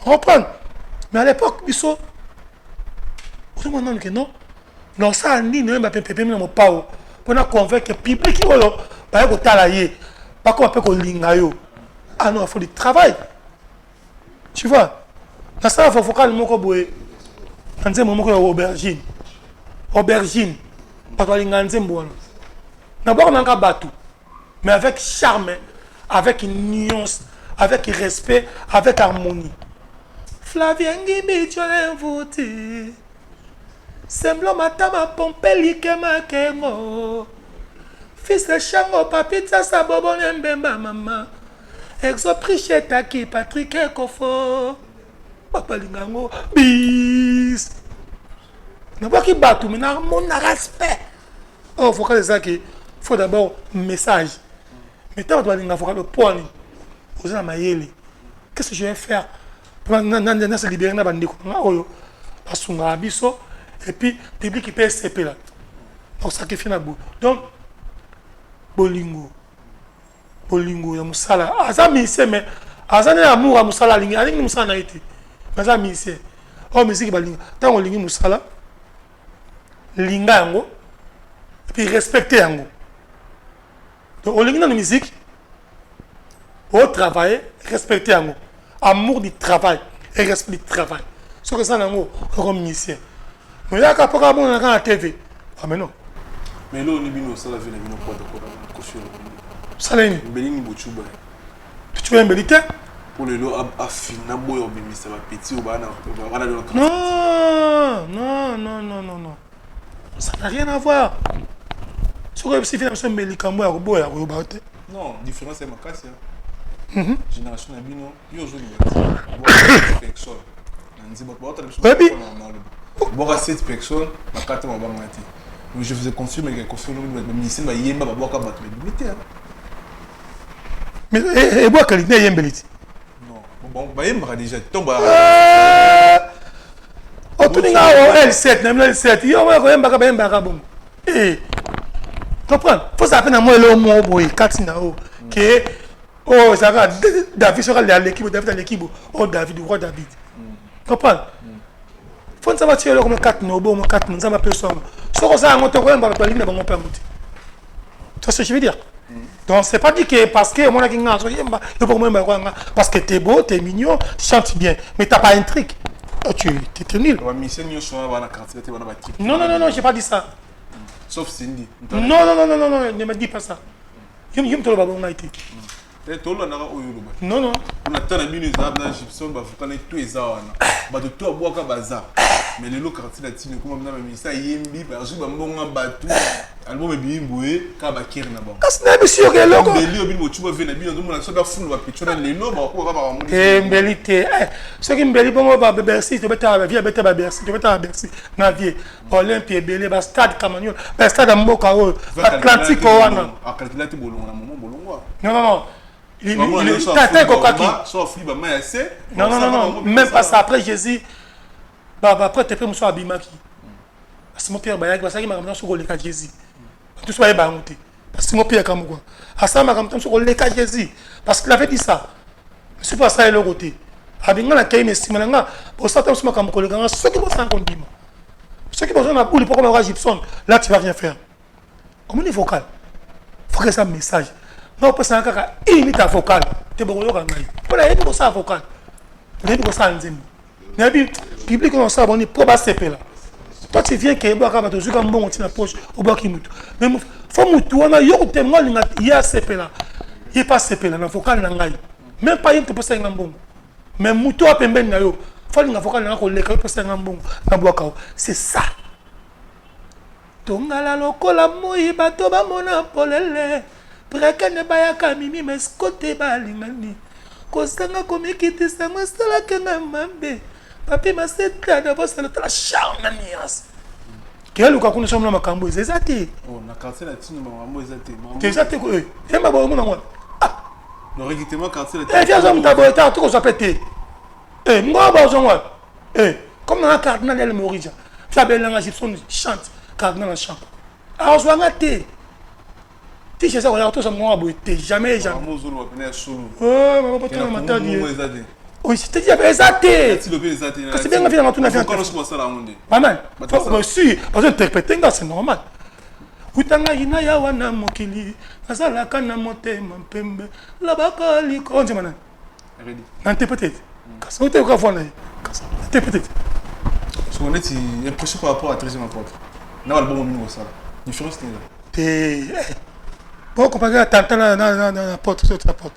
A: Comprends? Mais à l'époque, biso tout le monde que non. Non, ça ni ne m'a pépé mais mon pao. Pour na convaincre public qui volo, ba ko talaye. Pas qu'on appelle ko linga yo. Ah non, il faut du travail. Tu vois? Na ça faut focal moko boye. Anze mo moko aubergine. Aubergine. Pas ko linga nze mbono. Na ba na ka batu. Mais avec charme, avec nuance, avec respect, avec harmonie. Flavien Ngimbi tu as voté. Semblant matama pompeli kema kengo. Fils de chango papita sa bobo mbemba mama. Exopriche taki Patrick Ekofo. Papa lingango bis. Na ba ki batu mais na mon respect. Oh faut que ça qui faut d'abord message. Mais tant doit linga faut que le point. Aux amayeli. Qu'est-ce que je vais faire? Na se libérer na bandiko. Oyo. Asunga biso. Et puis, le public qui peut SCP là. Donc, ça qui fait la boue. Donc, Bolingo, ya Moussala. Azami ici, mais Azani amour à Moussala, Alingi Moussala n'a été. Mais Azami ici. Oh, musique Balingo. Tant qu'on Lingi Moussala, Linga Yango, et puis respecter Yango. Donc, on Lingi dans la musique, au travail, respecter Yango. Amour du travail et respect du travail. Ce que ça, Yango, comme musicien. Mais il y a un peu de la TV. Ah, mais non.
B: Mais là, on est bien, ça la vie, on est pas d'accord.
A: Ça l'est.
B: Belini Bouchouba.
A: Tu veux un belité?
B: Pour le lot, à finir, boy, on met ça va petit ou banana.
A: Non. Ça n'a rien à voir. Si vous avez un médicament à boire, vous avez
B: non, différence c'est ma casse. Génération Abino, il y a aujourd'hui personne. Bon, 7 personnes, ma carte m'a pas menti. Mais je faisais confiance, mais confiance, le ministère m'a yéma, m'a boire battre les militaires.
A: Mais et boire qualité y embellit.
B: Non, bon, bah yéma déjà tombe.
A: Oh, tout le monde L7, même L7, il y a un baga bon. Eh, comprends? Faut s'appeler à moi le mot boy, Katina, que oh, ça va, David sera l'équipe, David à l'équipe, oh, David, roi David. Comprends? Faut savoir tirer le comme 4 nobo, 4 nous ça personne. So ça on te voit on va pas ligne bon père. Ça ce que je veux dire. Donc c'est pas dit que parce que moi qui ngaz yo pour moi parce que t'es beau, t'es mignon, tu chantes bien, mais t'as pas un truc. Oh, tu es nul. Non, j'ai pas dit ça.
B: Sauf Cindy.
A: Non, ne me dis pas ça. Je me te le babon a été. Non.
B: On a tant de minutes dans Gibson, bah faut connaître tous les ans. Bah de tout à boire bazar. Mais les locaux quand il a tiré comme ça, mais ça yembi, bah je vais m'en battre. Album est bien boué, kaba kiri na bon.
A: Qu'est-ce que c'est que le loco?
B: Mbeli obi mo chuba vena bino ndumuna so da fulu ba pichona lelo ba ko ba ba mo.
A: Mbeli te. Ce qui Mbeli bon ba Bercy, tu beta via beta ba Bercy, tu beta Bercy. Na vie. Olympie Belé ba stade Camagnon, ba stade Mboka Atlantique wana.
B: Atlantique bolongo na momo bolongo.
A: Non. Il t'attend kokaki. Non, même pas ça après Jésus. Bah après t'es prêt monsieur Abimaki. C'est mon père Bayak, ça qui m'a ramené sur le cas Jésus. tout ça est bangoté parce que mon père comme quoi à ça ma comme sur le cas Jésus parce qu'il avait dit ça c'est pas ça le côté abinga na kaine simalanga pour ça tu comme collègue ce qui va faire condiment ce qui besoin na boule pour comme Gibson là tu vas rien faire comment est vocal faut que ça message non pas ça kaka imite vocal te boko ka ngai pour aller pour ça vocal ne pour ça nzembo na bi public on ça bon pour ba CP là toi tu viens que boka ba to zuka mbongo tina poche au boki mutu mais faut mutu wana yo te ngoli na ya CP là il pas CP là na vocal na ngai même pas yim te posa ngambongo mais mutu a pembeni na yo faut nga vocal na ko leka posa ngambongo na boka c'est ça tongala lokola moi bato ba mona polele preke ne bayaka mimi meskote balingani kosanga komikitisa masala kenga mambe papi maseta na bosa la charme nias kelo ka kuna somna makambo ezati
B: oh na quartier la tino makambo ezati
A: ezati ko yamba bo mona ngona
B: no regitema quartier la
A: tino zo mtabota to ko sapete ngoba zo ngwa comme na cardinal el morija fabelanga Gibson chante cardinal chante alors zo ngate ti je sais on a tous moi boité jamais oh maman pas trop matin oui c'était dit exacté c'est bien finalement tout n'a fait maman si parce que interpréter c'est normal utanga ina ya wana mokili azala kana motema mpembe la bakali konje mana interpréter parce que tu es fond interpréter
B: so on est impression par rapport à 13e apôtre na album mimi ça différence
A: t'es bon comparé à tanta na porte sur ta porte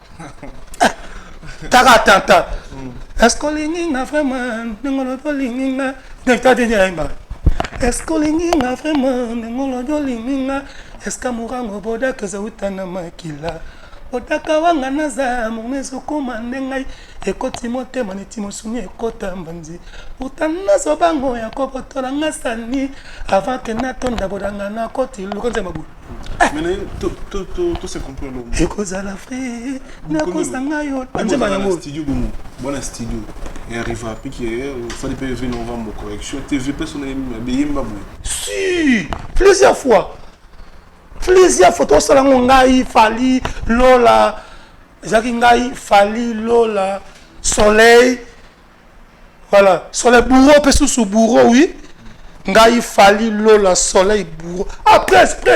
A: taka tanta est-ce que l'inga vraiment ngolo linga d'être déjà imba est-ce que l'inga vraiment ngolo linga est-ce que murango boda kaza utana makila odaka wanga naza monezo komande ngai ekoti motema neti mosuni ekota mbanzi utana zo bango ya kobotola ngasani avant que natonda bodanga na koti lukonze mabu
B: mais tout se comprend
A: le ekozala frère nakozanga yo anjema yango
B: studio bon studio et arrive à piquer fallait pas venir novembre correction TV personnel beyimba boy
A: si plusieurs fois tout ça ngai fali lola zaki ngai fali lola soleil voilà soleil bourreau pe sous bourreau oui ngai fali lola soleil bourreau ah presque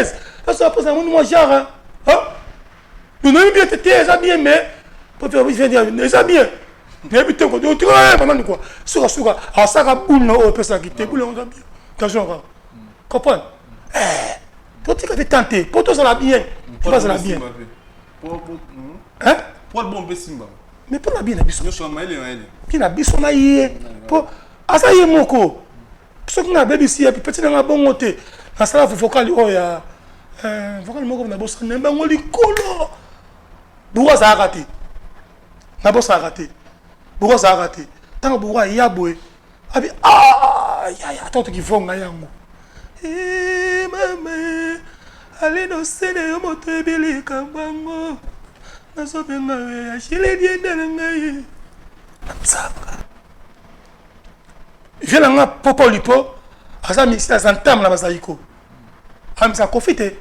A: ça pose un moi genre hein nous n'avons bien été ça bien mais pour faire bien ça bien mais putain quoi tu vois maman quoi sur ah ça ka boule no pe ça qui te boule on bien attention comprends pour tu as tenté pour toi ça va bien tu vas ça va bien hein
B: pour le bon Bessimba
A: mais pour la bien biso
B: yo so maile
A: bien na biso na yé pour asa yé moko so que na baby si petit na bon côté na sala vocal oh ya vocal moko na bossa nemba ngoli kolo buwa za raté na bossa raté buwa za raté tant buwa ya boy abi ya tant qui vont na yango mama allez no sene yo moto ebeli kambango naso benga ya chile dienda ngai tsaka vela nga popo lipo asa mixi à santam na basaiko amisa profiter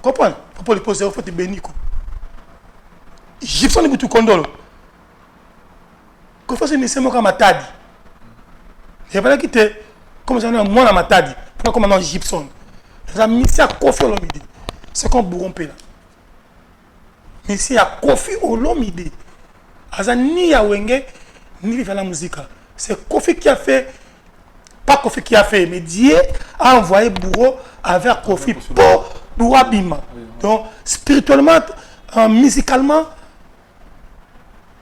A: comprendre popo lipo c'est au fait beniko Gibson butu kondolo ko fasi mixi mo ka matadi et voilà qui te comme ça moi na matadi pas comme un Gibson la mixi à Kofi Olomide c'est comme Bourompe là mixi à Kofi Olomide asa ni ya wenge ni vive la musique c'est Kofi qui a fait pas Kofi qui a fait mais Dieu a envoyé Bourreau avec Kofi pour Bourreau Bima donc spirituellement musicalement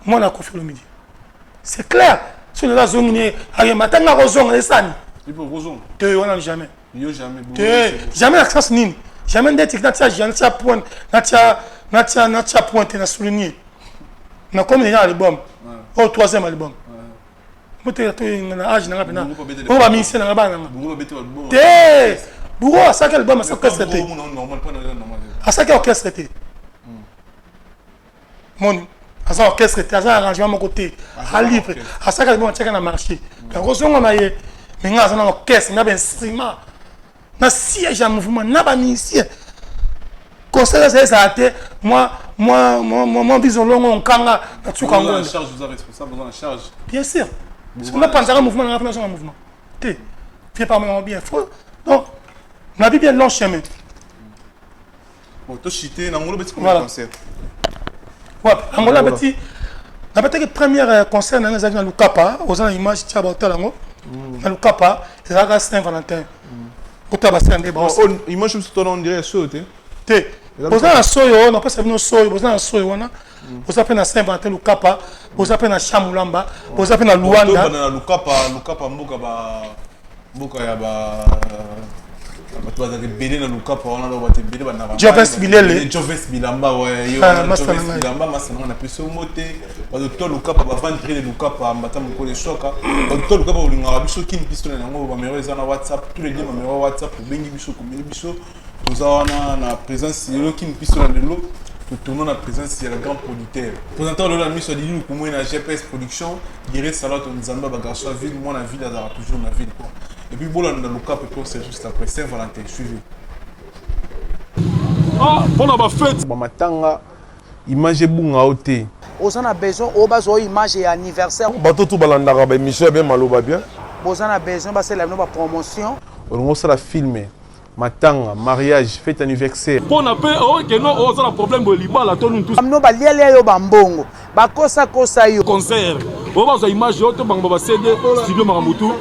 A: moi na Kofi Olomide c'est clair sur la zone ni à matanga rozong les sani
B: il peut rozong
A: te on jamais
B: jamais
A: jamais la chance nini jamais d'être natia point natia pointe na souligner na comme déjà album au troisième album moto to na âge na bana on va misser na bana te bourreau à ça quel album à ça orchestre était à ça quel orchestre était mon à ça orchestre était à ça arrangement mon côté à livre à ça quel album check na marché donc on a yé mais nga ça na orchestre na ben instrument na siège en mouvement na ba musicien concert ça a été moi disons longo nkanga na tuka
B: ngolo la charge vous êtes responsable dans la charge
A: bien sûr parce qu'on a pas un mouvement on a fait un mouvement tu fais pas moi bien faut donc on a bien long chemin
B: bon to chité na ngolo petit concert
A: ouais ngolo petit na petit première concert na ngazaki na Lukapa aux image tia ba talango na Lukapa c'est Saint-Valentin pour ta bassin des bon
B: image sur ton dirait sauter
A: te boza na soyo na pesa bino soyo boza na soyo wana boza pe na Saint-Valentin Lukapa boza pe na Chamulamba boza pe na Luanda
B: na Lukapa mboka ya ba bato bazaki belé na Lukapa wana lo bato belé bana ba
A: Joves Bilele
B: Joves Bilamba ouais yo Joves Bilamba masana na peso moté bato to Lukapa ba vendre les Lukapa mbata mko les choka bato to Lukapa olinga biso kini pistolet na ngo ba numéro eza na WhatsApp tous les deux numéro WhatsApp bengi biso ko biso nous avons la présence de l'eau qui nous pisse dans l'eau. Nous tournons la présence de la grande producteur. Présentant de la mission de l'île pour moi, la GPS production, Guéret Salat, Nzamba, Bagarso, ville, moi, la ville, elle a toujours la ville. Et puis, bon, on a le cap, c'est juste après Saint-Valentin, suivi.
C: Ah, bon, on a fait.
B: Matanga, image bunga oté.
N: On a besoin, on a besoin image et anniversaire.
D: Bateau tout balandara, ben Michel bien malo bien.
N: On a besoin, c'est la nouvelle promotion.
B: On a filmé. Matanga, mariage, fête anniversaire.
C: Bon appel, oh que non, oh ça le problème de Liba la tonne tous.
N: Amno ba liele yo bambongo. Ba kosa yo.
C: Concert. On va image yo to banga ba CD studio Maramutu.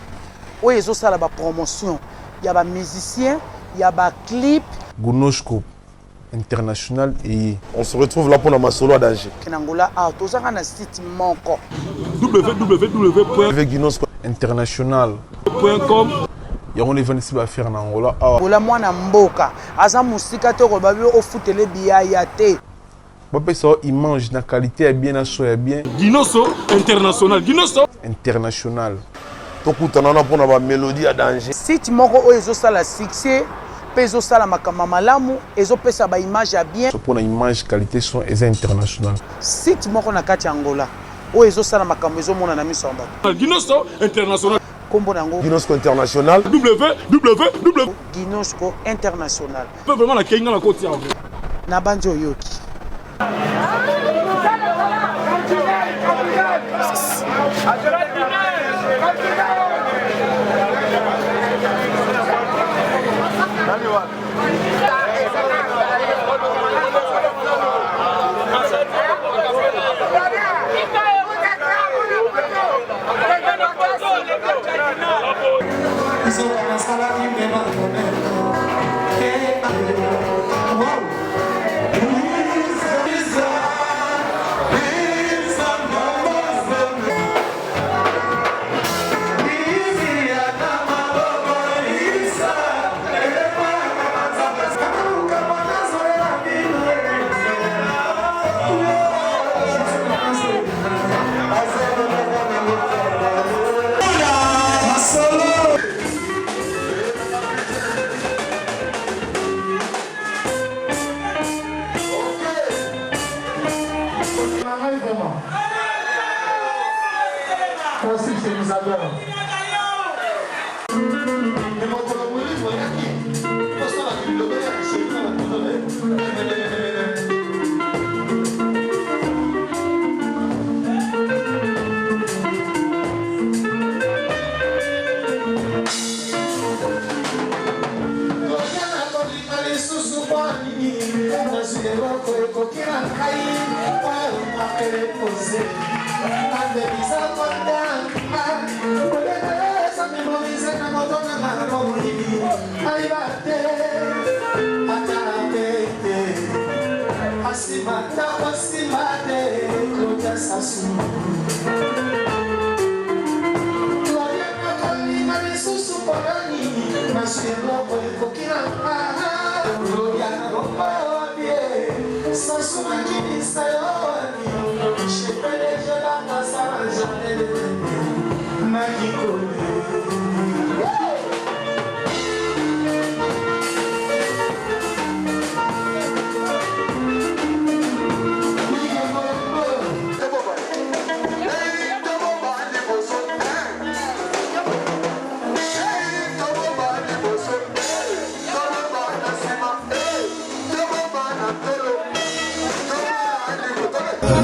N: Oui, ils ont ça la promotion. Il y a ba musicien, il y a ba clip.
B: Gunoshko international et
D: on se retrouve là pour la masolo à danger.
N: Kenangola a to ça na site moko.
B: www.international.com. Il y a un événement à faire en Angola.
N: Pour moi, na mboka. Aza musika to babi o futele biya yate.
B: Bapé ça image na qualité bien na so bien.
C: Guinoso international. Guinoso
B: international.
D: Tokutana na pona ba mélodie à danger.
N: Site moko o ezo sala succès, pezo sala makama malamu, ezo pesa ba image ya bien.
B: Pour une image qualité son est international.
N: Site moko na kati Angola. O ezo sala makama ezo mona na miso mbato.
C: Guinoso international.
D: Guinosco International.
N: Guinosco International.
C: Peut vraiment la Kenya la côte en vrai.
N: Na banjo yoki.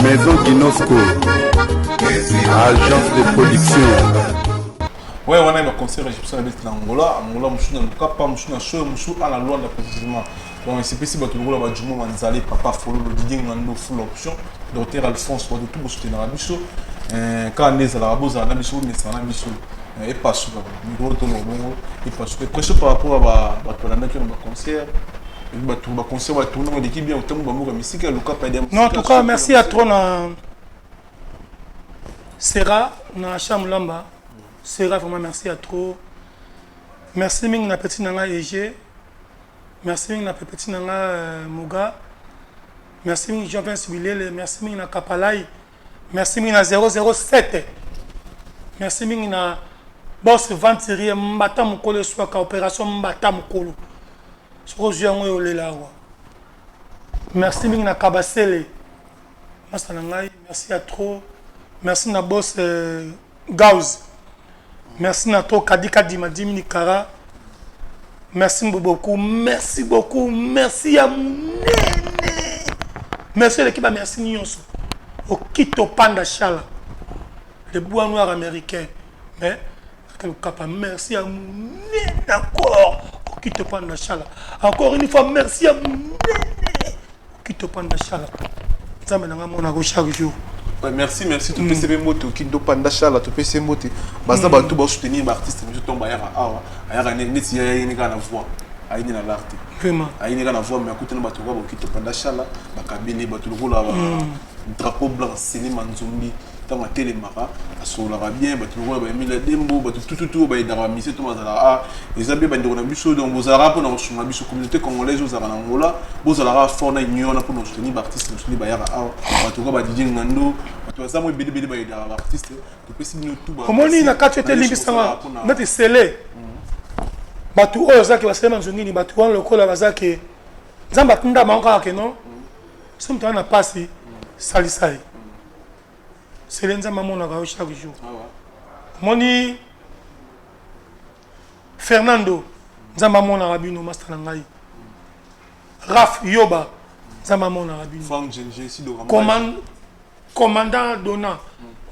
D: Maison Guinosco, agence de production.
B: Ouais, on a un concert égyptien avec l'Angola. Angola, je suis dans le cap, je suis dans le show, je suis à la loi précisément. Donc, c'est possible que le rôle de Jumo Manzali, Papa Folo, le Didier Nando, full option. Docteur Alphonse, tout pour soutenir la bicho. Quand on est à la rabose, on a bicho, mais c'est un bicho. Et pas sûr, micro, tout le monde. Et pas sûr. Prêche par rapport à la nature de concert. Le concert va tourner l'équipe bien au temps où la musique est le cap.
A: Non, en tout cas, merci à toi. Sera, na Chamlamba. Sera vraiment merci à trop. Merci ming na petit nanga EG. Merci ming na petit nanga Muga. Merci ming Jean-Vincent Bilele. Merci ming na Kapalai. Merci ming na 007. Merci ming na Boss Venturier Mbata Mukolo Swaka opération Mbata Mukolo. Soko Juango Yolela wa. Merci ming na Kabasele. Masa nangai, merci à trop. Merci na Boss Gauss. Merci Nato Kadika Dima Dimini Kara. Merci beaucoup. Merci beaucoup. Merci à Mouné. Merci à l'équipe. Merci Nyonso. Au Kito Panda Chala. Le bois noir américain. Mais, merci à Mouné. Encore. Au Kito Panda Chala. Encore une fois, merci à Mouné. Au Kito Panda Chala. Ça m'a donné chaque jour.
B: Merci, merci. Tu peux se moto qui doit pas d'achat, tu peux se moto. Basta ba tout ba soutenir l'artiste, mais je tombe à awa. Aya net ya ni kana voix. Ayi na l'art.
A: Vraiment.
B: Ayi ni kana voix mais écoute na ba to ba qui doit pas d'achat là, ba kabine ba tout le rôle là. Drapeau blanc cinéma nzombi. Tant à télémara, à solara bien, ba tout le rôle ba Emile Dembo, ba tout ba dans la mission tout mazala a. Les amis ba ndona biso donc vous ara pour notre sur biso communauté congolaise aux ara Angola, vous ara fort na union pour nous soutenir l'artiste, nous soutenir ba yara a. Ba tout ba Didier Ngando. Tu ça moi bébé bébé ba l'artiste. Tu peux signer tout ba.
A: Comment ni na quatre te limbisanga. Nati sele. Ba tout o za ki ba sele manzongini ba tout le kola ba za ki. Nzamba tunda manga ke non. Somme tu na passer salisai. C'est l'ensemble de chaque jour. Moni Fernando, Nzamba Mona Rabino, Mastanangai. Raf Yoba, Nzamba Mona Rabino. Commandant Dona,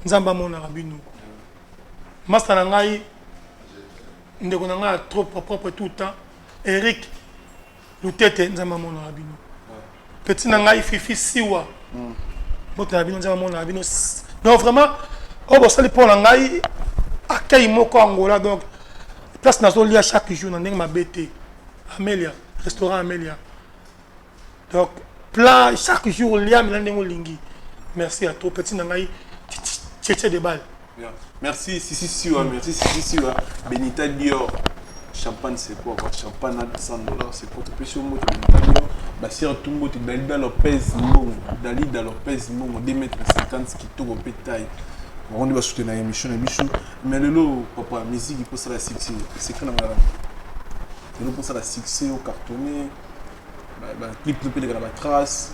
A: Nzamba Mona Rabino. Mastanangai, Ndegonanga trop propre tout le temps. Eric, Lutete, Nzamba Mona Rabino. Petit Nangai Fifi Siwa. Non, vraiment, on va saluer pour l'angaï, accueil moko Angola, donc, place nationale chaque jour, dans ma BT, Amélia, restaurant Amélia. Donc, plat chaque jour, il y a Lingi. Merci à toi, petit nangaï, tchétché de balles.
B: Merci, si, merci, si, Benita Dior. Champagne, c'est quoi? Champagne à 100 $, c'est quoi? Tu peux sur le mot de Benita Dior. Basir Tumbo, Dalida Lopez, Dalida Lopez, 2,50 m qui tourne au pétail. On va soutenir l'émission, mais le lot, papa, musique, il faut ça la succès. C'est que le lot pour ça la succès au cartonné, clip de la trace,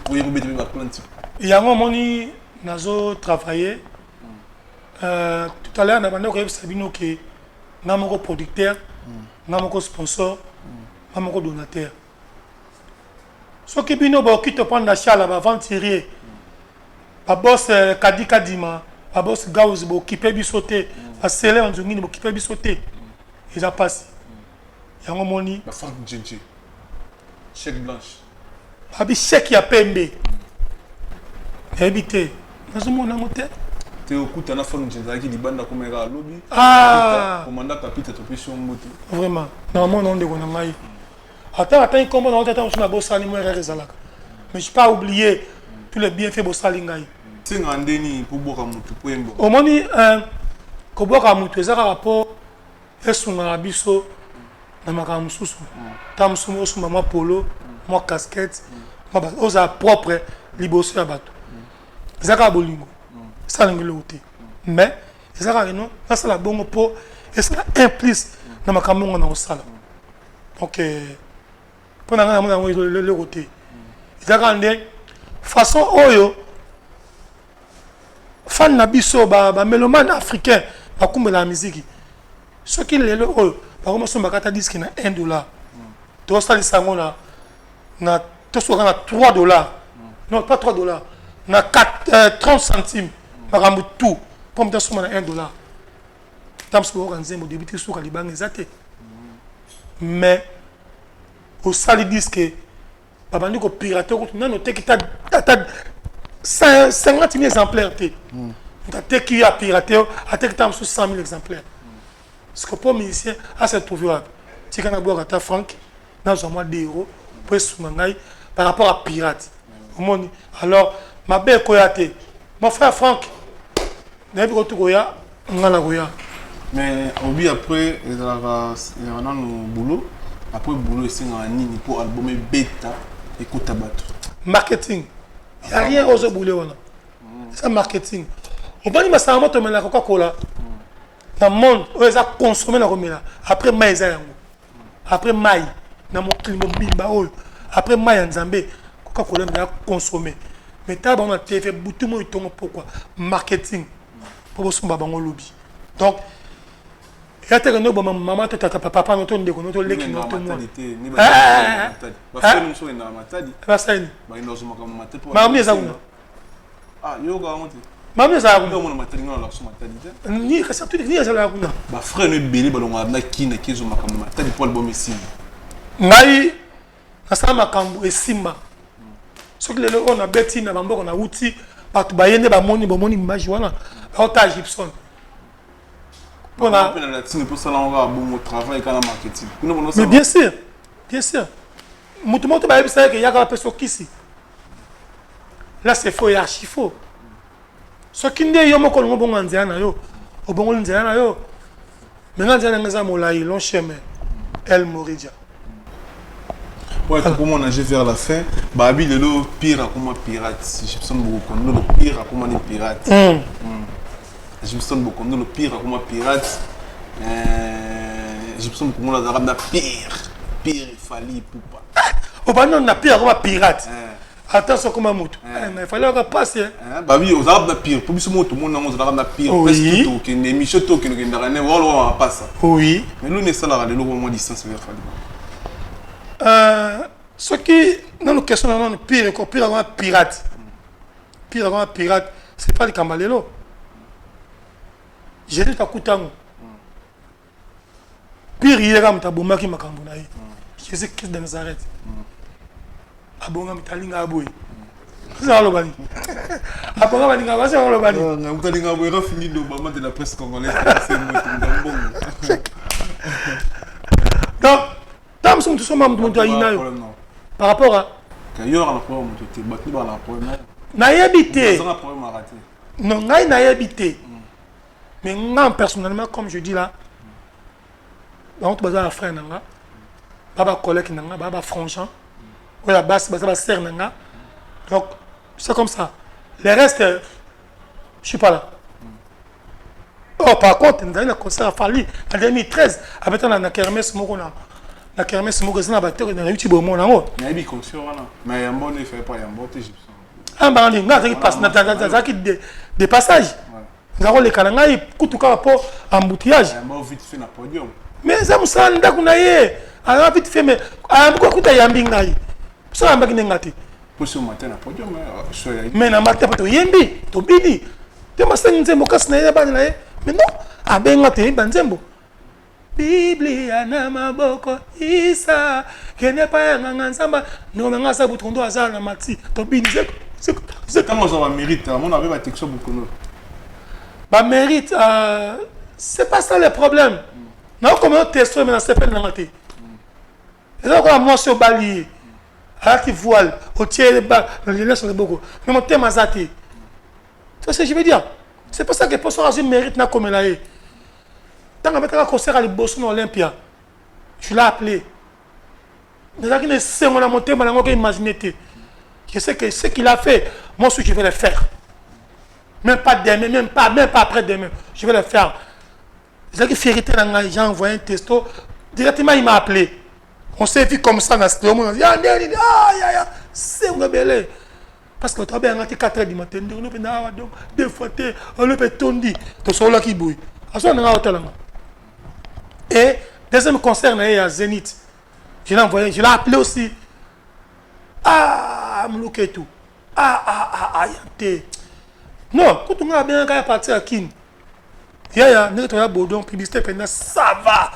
B: pour y remettre ma plante.
A: Il y a un moment où nous travaillé. Tout à l'heure, nous avons Sabino qui est un producteur, un sponsor, un donateur. Ce qui est bien, c'est que tu prends l'achat avant de tirer. Le boss Kadika Dima, le boss Gauss, qui peut sauter, le Célé en Zungini, qui peut sauter. Il a passé. Il y a un moment.
B: La Franck Djenche. Chèque blanche.
A: Il chèque à PMB. Habité. Dans ce monde,
B: tu es au coup de la Franck Djenche qui dit banda comme un lobby.
A: Ah!
B: Commandant capitaine, tu peux sur un moto.
A: Vraiment. Normalement, on est en train de attends, comment on attend sur la bosse animale rézalaka. Mais je pas oublié tous les bienfaits bossa lingai.
B: C'est un déni pour boire un moutou pour un bon.
A: Au moni ko boire un moutou ça rapport est sur la biso na makam susu. Tam sumo sur ma polo, moi casquette, ma oza propre liboso ya bato. Zaka bolingo. Ça l'engelo oté. Mais zaka non, ça la bongo po et ça implique na makam ngo na osala. Donc pendant le côté. Il a rendu façon oyo fan nabiso ba mélomane africain ba kumbe la musique. Ce qui le oyo ba comme son bakata disque na $1. To sali sango na to so na $3. Non, pas $3. na 30 centimes makambo tout pomme de terre suma na $1 tam so organiser mo débiter sur libanga ezate mais au sali disque babandi ko pirater ko nano te ki ta 50 000 exemplaires te ta qui a pirater a te ki tam sur 100 000 exemplaires ce que pour musicien a cette trouvé si kana boire ta franc dans un mois d'euros pour sungangai par rapport à pirate alors ma belle koyate mon frère Franck n'a pas tout koya ngana koya.
B: Mais obi après il y a un boulot après boulot c'est un nini pour album bêta écoute bateau
A: marketing il y a rien aux boulot là c'est marketing on va dire ça moto mais la Coca-Cola dans monde on les a consommé la remela après mai yango après mai na mon climat bimba après mai nzambe Coca-Cola on a consommé mais t'as bon fait boutou mo itongo pourquoi marketing pour son babango lobby donc il y a tellement de maman tata papa notre ndeko notre leki notre moi mamie za kuna
B: yoga monte
A: mamie za kuna
B: mon matali ngala la soma tali
A: ni ka surtout ni za kuna
B: ba frère ne belé balonga na kina kezo makambo matali pour album ici
A: ngai na makambo esimba soki lelo on a beti na bamboko na uti bato bayende bamoni image wana ota Gibson
B: on a pour ça là on va bon travail quand la marketing
A: mais bien sûr mutu moto ba yebisa que yaka peso kisi là c'est faux et archi faux soki nde yo moko ngo bongo nzia na yo obongo nzia na yo maintenant nzia na ngeza molai long chemin El Moridia.
B: Ouais, pour moi, on a vers la fin. Babi, le pire à comment pirate. Je me sens beaucoup le pire à comment les pirates. Je me sens beaucoup le pire à comment pirate. Je me sens beaucoup la pire. Pire, il fallait poupa.
A: Au bas, on a pire à comment pirate. Attention, comment moto. Il fallait passer.
B: Babi, aux arabes, pire. Pour ce mot, tout le monde a un pire. Oui. Parce que les michotos qui nous ont donné, on va passer.
A: Oui.
B: Mais nous, on est ça là, nous avons distance vers Fali.
A: Ce qui dans nos questions non pire avant pirate c'est pas le Kambalelo j'ai dit takutango pire il ram taboma ki makambo na ye Jésus Christ de Nazareth abonga mitalinga aboy ça lo bani abonga baninga basi lo bani
B: na mitalinga aboy ra fini do maman de la presse congolaise c'est bon
A: donc tam sum tout sama mtu ayinayo par rapport à
B: kayo na problème tu battu dans la problème
A: na yebité
B: ça problème à rater
A: non ngai na yebité mais moi personnellement comme je dis là on te baza frère nanga baba collègue nanga baba franchant ou la basse baza sœur nanga donc c'est comme ça les restes je suis pas là. Oh par contre nous avons un concert à Fali en 2013 avec la kermesse mokona la kermesse moko na bateau na YouTube au monde ngo
B: na bi conscient wana mais yambo ne fait pas yambo te Gibson
A: ah ba ndi nga qui passe na qui de passage ngako le kalanga kutuka po embouteillage
B: yambo vite fait na podium
A: mais ça musala ndaku na ye ala vite fait mais ambuko kuta yambi ngai ça ambaki ngati
B: pour ce matin na podium
A: mais na matin to yembi to bidi te masenze mokas na ye bana ye mais non abenga te banzembo Biblia na maboko isa kene pa nganga nsamba no nganga sa butondo azala na mati to binze
B: c'est comment ça va mérite on avait ma texte beaucoup non
A: ba mérite c'est pas ça le problème non comment tester mais c'est pas dans la tête et donc moi sur bali à qui voile au tiers bas le laisse le beaucoup mais mon thème azati ça c'est je veux dire c'est pas ça que pour ça mérite na comme là tant que un concert à Boston Olympia, je l'ai appelé. Nous avons essayé de monter, mais on a imaginé. Je sais que ce qu'il a fait, moi aussi je vais le faire. Même pas demain, même pas après demain. Je vais le faire. J'ai j'ai envoyé un testo. Directement, il m'a appelé. On s'est vu comme ça dans ce moment. On a dit, c'est un bel. Parce que tu as bien 4 h du matin. Deux fois, on le fait tondi. Tu es là qui bouille. Et deuxième concert à Zénith, je l'ai envoyé, je l'ai appelé aussi. Ah, Mlouketou. yate. Non, quand on a bien qu'à partir à Kin. Yaya, nous avons Baudon, publicité, ça va.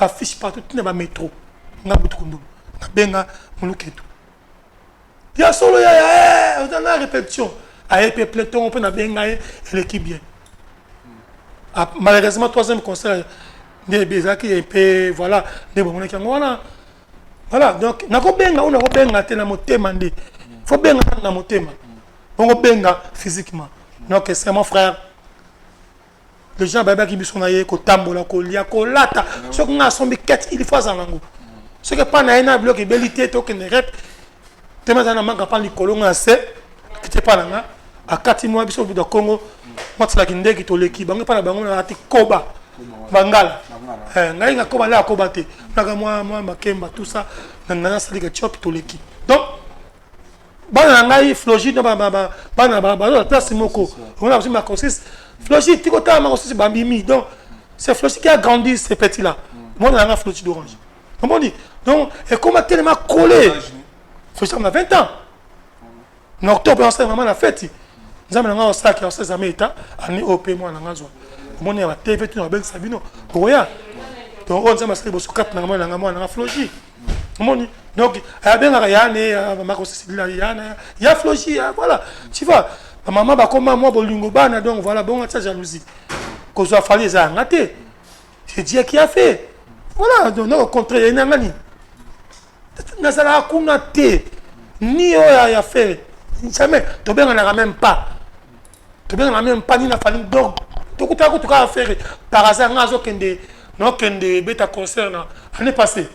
A: Ma fiche partout, tout dans le métro. On a beaucoup de benga, on look et tout. Il y a solo, yaya, on a la répétition. Aïe, peloton, on peut na benga et l'équipe bien. Malheureusement, troisième concert, des Bézaki et puis voilà, des bons qui voilà, donc, on a benga, t'es dans mon thème, faut benga dans mon thème. On benga physiquement. Donc, c'est mon frère. Les gens qui sont là, qui tambola, qui lia, qui lata. Ceux qui ont son biquette, il faut ça. Ceux qui pas na bloc et belité, to qui ne rep. T'es maintenant manque pas les colons assez. Qui te parle là. À 4 mois, biso du Congo. Moi, c'est la kinde qui to l'équipe. Bango pas la bango na ati koba. Bangala. Ngai nga koba là koba te. Naga moi makemba tout ça. Nana sali que chop to l'équipe. Donc bana ngai Flogide bana la place moko. On a aussi ma consiste. Flogide tikota ma consiste bambimi. Donc c'est Flogide qui a grandi ces petits là. Moi on a Flogide d'orange. Comment dit? Donc et comment tellement collé. Flogide on a 20 ans. En octobre on s'est maman la fête. Nous avons un sac à 16 ans état année OP moi na ngazwa. Mon ya TV tout na ben Sabino. Oya. Donc on s'est masqué bosso 4 na moi Flogide. Donc, il y a bien Flogide, voilà. Tu vois, ma maman va comme moi, donc voilà, bon, ça jalousie. Quand il a fallu, ça a raté. C'est Dieu qui a fait. Voilà, donc, au contraire, il y a un ami. Nazala Kunate, ni a fait. Jamais, tu n'en même pas. Tu n'en même pas, ni la famille. Donc, tout ce à faire, par hasard, non, qu'un bêta concert l'année passée.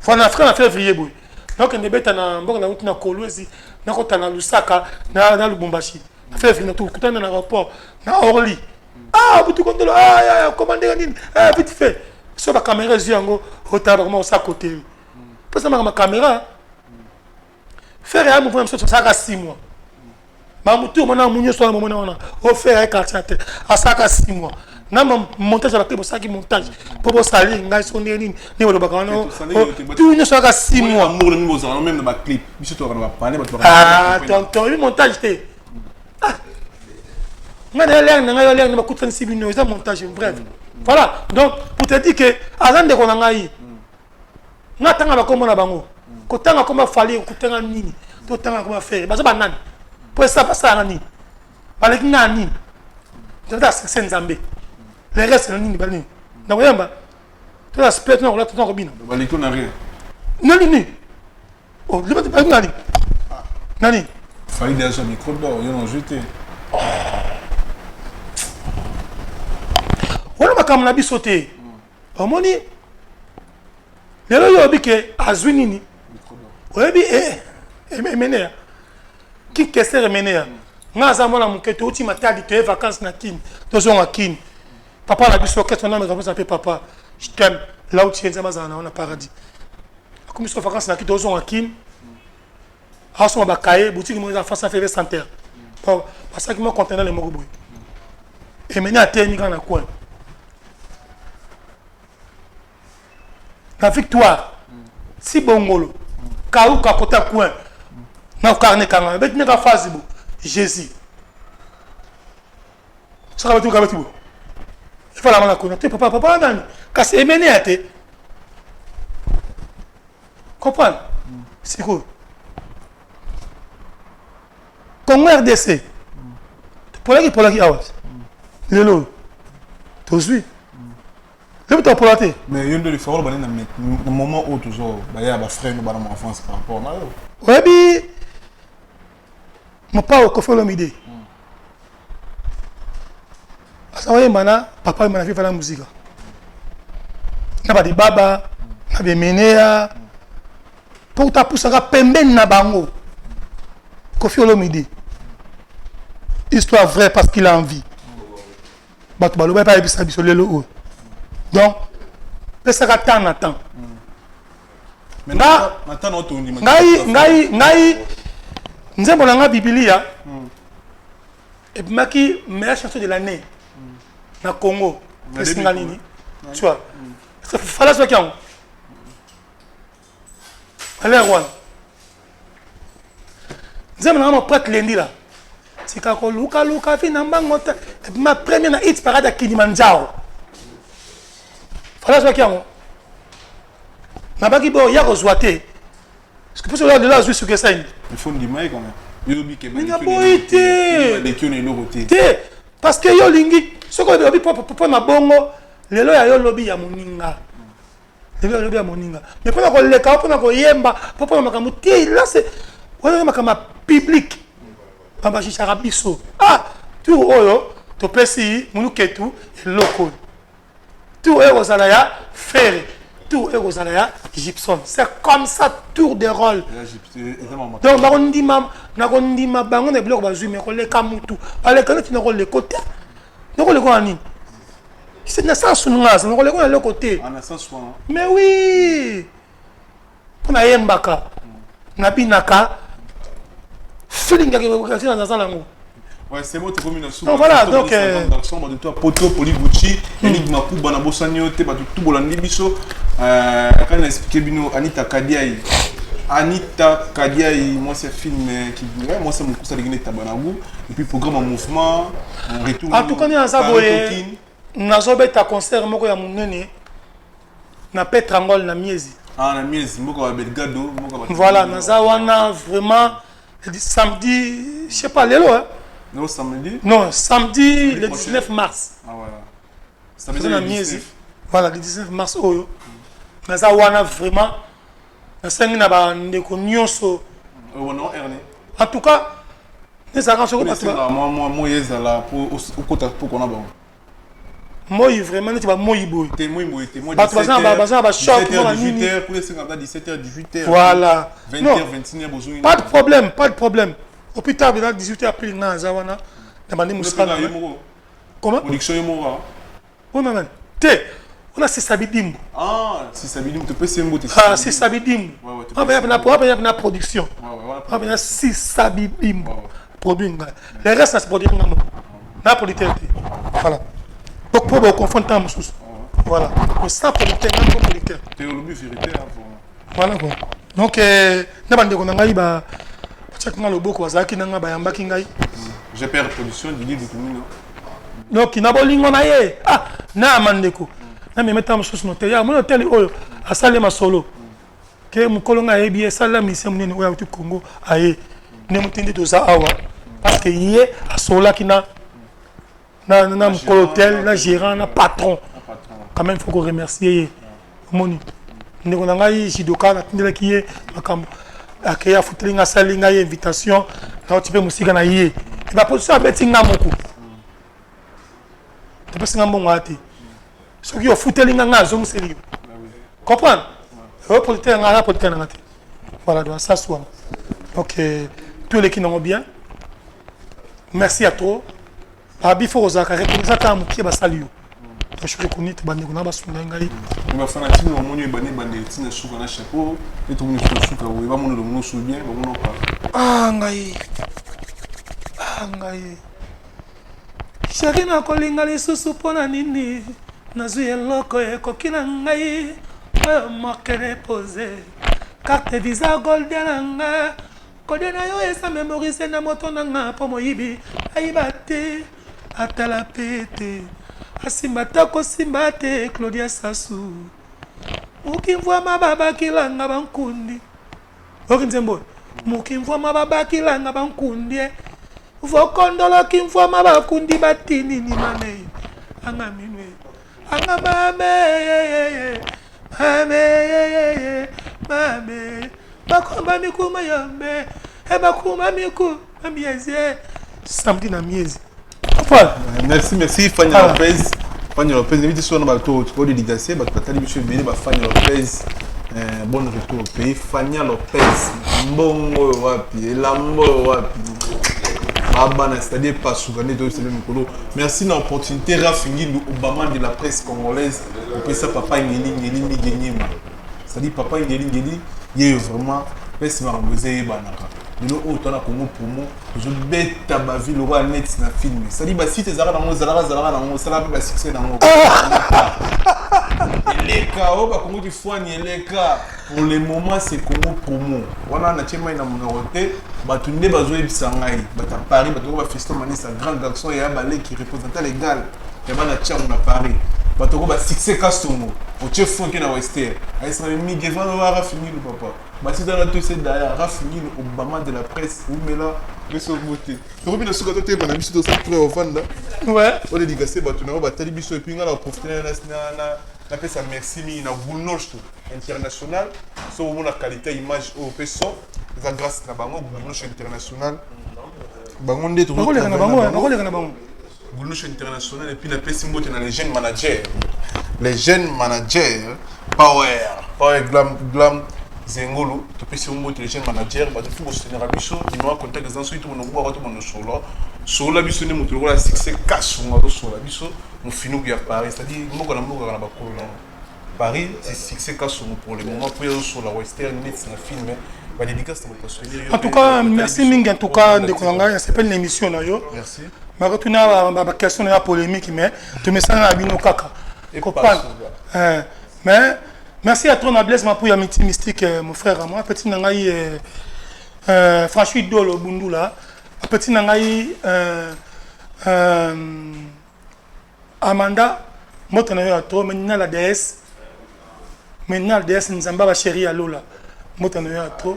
A: Faut en Afrique en février boy. Donc on débute na mbongo na route na Kolwezi, na kota na Lusaka, na Lubumbashi. En février na tout kota na aéroport, na Orly. Ah, butu kontolo, commander nini? Vite fait. Sur la caméra ziango, hota vraiment ça côté. Parce que ma caméra faire un mouvement sur ça 6 mois. Ma mutu mona munyo so mona ona. O faire 4 à ça 6 mois. Na montage la pour ça qui montage pour salir ngai son ni le bakano tout ne soit qu'à 6 mois
B: amour même aux même dans ma clip biso to va parler
A: ton montage té ngana l'air na l'air na kutan sibino ça montage bref voilà donc pour te dire que avant de kona ngai na tanga ba komona bango ko tanga koma fali ko tanga nini to tanga koma faire baza banani pour ça passer nani avec nani c'est ça Nzambe. Les restes, c'est nini bani. Na wayamba. Tu as split non, là tu t'en robine.
B: Baliko n'a rien.
A: Nani. Oh, le pas nani. Nani.
B: Fallait déjà micro d'or, ils ont jeté.
A: Wala makamna bisoté. Omoni. Lelo yo bike azwi nini. Oyebi menea. Qui kese menea. Ngaza mwana muketo uti matadi te vacances na kin. Tozo nga kin. Papa la biso qu'est-ce qu'on a mais comme ça papa. Je t'aime là où tu es zamazana on a paradis. Comme sur vacances na kin tozo nga kin. Aso ba kaye boutique mo za face à faire santerre. Parce que moi contenant les mogoboy. Et menea teni kana coin. La victoire. Si bongolo. Kaou ka kota coin. Na carnet kanga bet ne ka fazibo. Jésus. Ça va tout kabatibo. Il faut la main connecter papa nani. Ka c'est mené à te. Comprends? C'est quoi? Comme RDC. Pour la qui awas. Lelo. Tu suis. Le temps pour la té.
B: Mais il y a des fois dans le moment où toujours il y a des frères dans mon enfance par rapport à eux.
A: Ouais bi mon père au Kofi Olomide. Ça va mana papa m'a fait faire la musique. Na ba de baba, na be menea. Pour ta pousse à pemben na bango. Kofi Olomide. Histoire vraie parce qu'il a envie. Bato baloba pas ebisa biso lelo. Donc pesa ka temps na temps.
B: Maintenant on tourne
A: ngai nzembo na nga Biblia et maki meilleure chanson de l'année na Congo presinga nini tu vois ça fala so kiango allez one nzambe na mo prêtre lendi là tika ko luka fi na mbango ta ma première na hit parade à Kilimanjaro fala so kiango na baki bo ya ko zwate parce que pour cela de là je suis que ça
B: il faut dire mais quand même yo bi ke ba
A: parce que yo lingi ce ko lobi pour na bongo lelo ya yo lobi ya moninga lelo ya lobi ya moninga mais pour na ko leka pour na ko yemba pour na makambo ti là c'est on makambo public bamba chichara biso tout oyo to pesi munu ketu eloko tout oyo kozala ya fer tout oyo kozala ya gypsum c'est comme ça tour de rôle donc nakondima bango na biloko bazwi mais koleka mutu baleka neti nakoleka te nakoleka nini c'est na sens nunga ça nakoleka na le côté mais oui pona yembaka na binaka feeling que dans la langue.
B: Ouais, c'est bon, tu comme une
A: soupe. Voilà, donc
B: de toi poto Poligucci, Enigma Kuba na Bosanyo te ba tout bolandi biso quand expliquer bino Anita Kadiai, moi c'est film qui moi c'est mon cours de Tabanabu et puis programme en mouvement retour.
A: En tout cas, on a ça boye. Na zobeta concert moko ya munene na Petrangol na Miezi.
B: Na Miezi moko ba Belgado, moko ba.
A: Voilà, na za wana vraiment samedi, je sais pas, l'élo, hein?
B: Non, samedi?
A: Non, samedi le 19 mars.
B: Ah, voilà. Samedi le 19.
A: Voilà, le 19 mars, oh, mais ça, on a vraiment. En tout cas, nous avons moi vraiment tu vas moi voilà
B: 20h 21h
A: pas de problème au plus tard dans 18h après na zawana demander musala comment
B: production yemo
A: oui maman te on a c'est sabidimbo
B: c'est sabidimbo tu peux c'est mbote
A: c'est sabidimbo on va na production on va c'est sabidimbo produit le reste c'est produire na producteur voilà. Donc pour confondre tant sous. Voilà. Ça producteur, non producteur.
B: Théologie vérité
A: voilà quoi. Donc na bande ko ngai ba check na loboko azaki na ba yamba ki ngai.
B: Je perds production du livre communaux.
A: Donc na bolingo na ye. Na mandeko. Na me mettre sous no ya mon hôtel oyo asale ma solo. Ke mukolo nga yebi sala mission munene oya tu Congo aye. Ne mutindi to za awa. Parce que yé asola kina na hôtel, na gérant, na patron. Quand même, il faut qu'on remercie. Moni. Nous avons eu Jidoka, na qui est accueillir foutre salle invitation. Là tu peux musique na yé. Et ba position abeti ngamoko. Tu peux singa mbongo ati. Ce qui ont foutre nga zo museli. Comprendre? Oh politique nga politique na. Voilà, donc ça soit. Donc tous les qui n'ont bien. Merci à toi. Before Ozaka, reconnaissance à Mouki Basalio. Je reconnais que Bande Gona Basunda Ngai.
B: Il va faire un petit moment où Bande Tina Souka na chapeau. Et tout le monde est Souka. Il va monter le monde sous bien.
A: Ngai. Chérie na kolinga lisusu pona nini. Nazui eloko ekokina ngai. Mokere posé. Carte visa golden nga. Kodena yo esa mémorise na moto nanga po moyibi. Aibate. Atala pete asimba te Claudia Sassou ukimvua mababa kilanga bankundi okinzembo mukimvua mababa kilanga bankundi vokondolo kimvua mabakundi batini ni mame anga minwe anga mame bakomba mikuma yambe bakuma miku ambieze samedi na miezi.
B: Merci Fania Lopez. Fania Lopez, invité sur notre bateau, tu peux le dédicacer, parce que tu as dit monsieur Béné, Fania Lopez, bon retour au pays. Fania Lopez, Mbongo Wapi, Lambo Wapi, Abana, c'est-à-dire pas souvent, merci de l'opportunité, Rafingi, Obama de la presse congolaise, on peut ça, papa Ngeli, c'est-à-dire papa Ngeli, il est vraiment, c'est ma rembousée, Banaka. Le autant à Congo pour moi, je bête ma vie, le roi net na film. Ça dit, si tu es dans mon Zara, ça va succès dans mon. les cas, oh, bah, Congo du Fouani, les cas, pour le moment, c'est Congo promo. On a un atelier dans mon côté, bah, tout le monde va jouer Sangai, bah, à Paris, bah, tout le monde va fester, c'est un grand garçon, il y a un ballet qui représentait l'égal. Il y a un atelier à Paris. Bah, tout le monde va fixer Castongo, au chef fond qui est dans Wester. Ils sont mis devant le Rafini, le papa. Bah, si dans la tout c'est derrière, Rafini, le Obama de la presse, où mais là, je suis au beauté. Tu reviens de ce que tu as dit, mon ami, c'est de ça que tu es au fan là. Ouais. On est dégassé, bah, tu n'as pas tali biso et puis on a profité on appelle ça merci mi na Goulnoche international. C'est au moins la qualité image au peso. C'est grâce à Bango Goulnoche international. Bango ndé tout.
A: Bango les Bango.
B: Goulnoche international et puis la PC mot dans les jeunes managers. Les jeunes managers power glam Zengolo, tu peux se monter les jeunes managers, bah tu faut soutenir Abisso, il m'a contacté des ensuite on voit tout mon solo. Sur la Bisso ne monte la succès cash sur la Bisso, on finit bien Paris, c'est-à-dire moi quand on a Paris, c'est succès cash pour le moment pour sur la western net c'est un film bah dédicace pour soutenir.
A: En tout cas, merci Ming en tout cas de Kolanga, c'est pas une émission là yo. Merci. Ma retourner à ma question la polémique mais tu me sens à Bino Kaka. Et comprendre. Mais merci à toi, Blaise Mapouya Mystique, mon frère. Moi, petit Nangaï, franchement, Dolo Bundula. Petit Nangaï, Amanda, moi, tu as trop. Maintenant, la DS. Maintenant, la DS, Nzamba, la chérie, à Lola. Moi, tu as trop.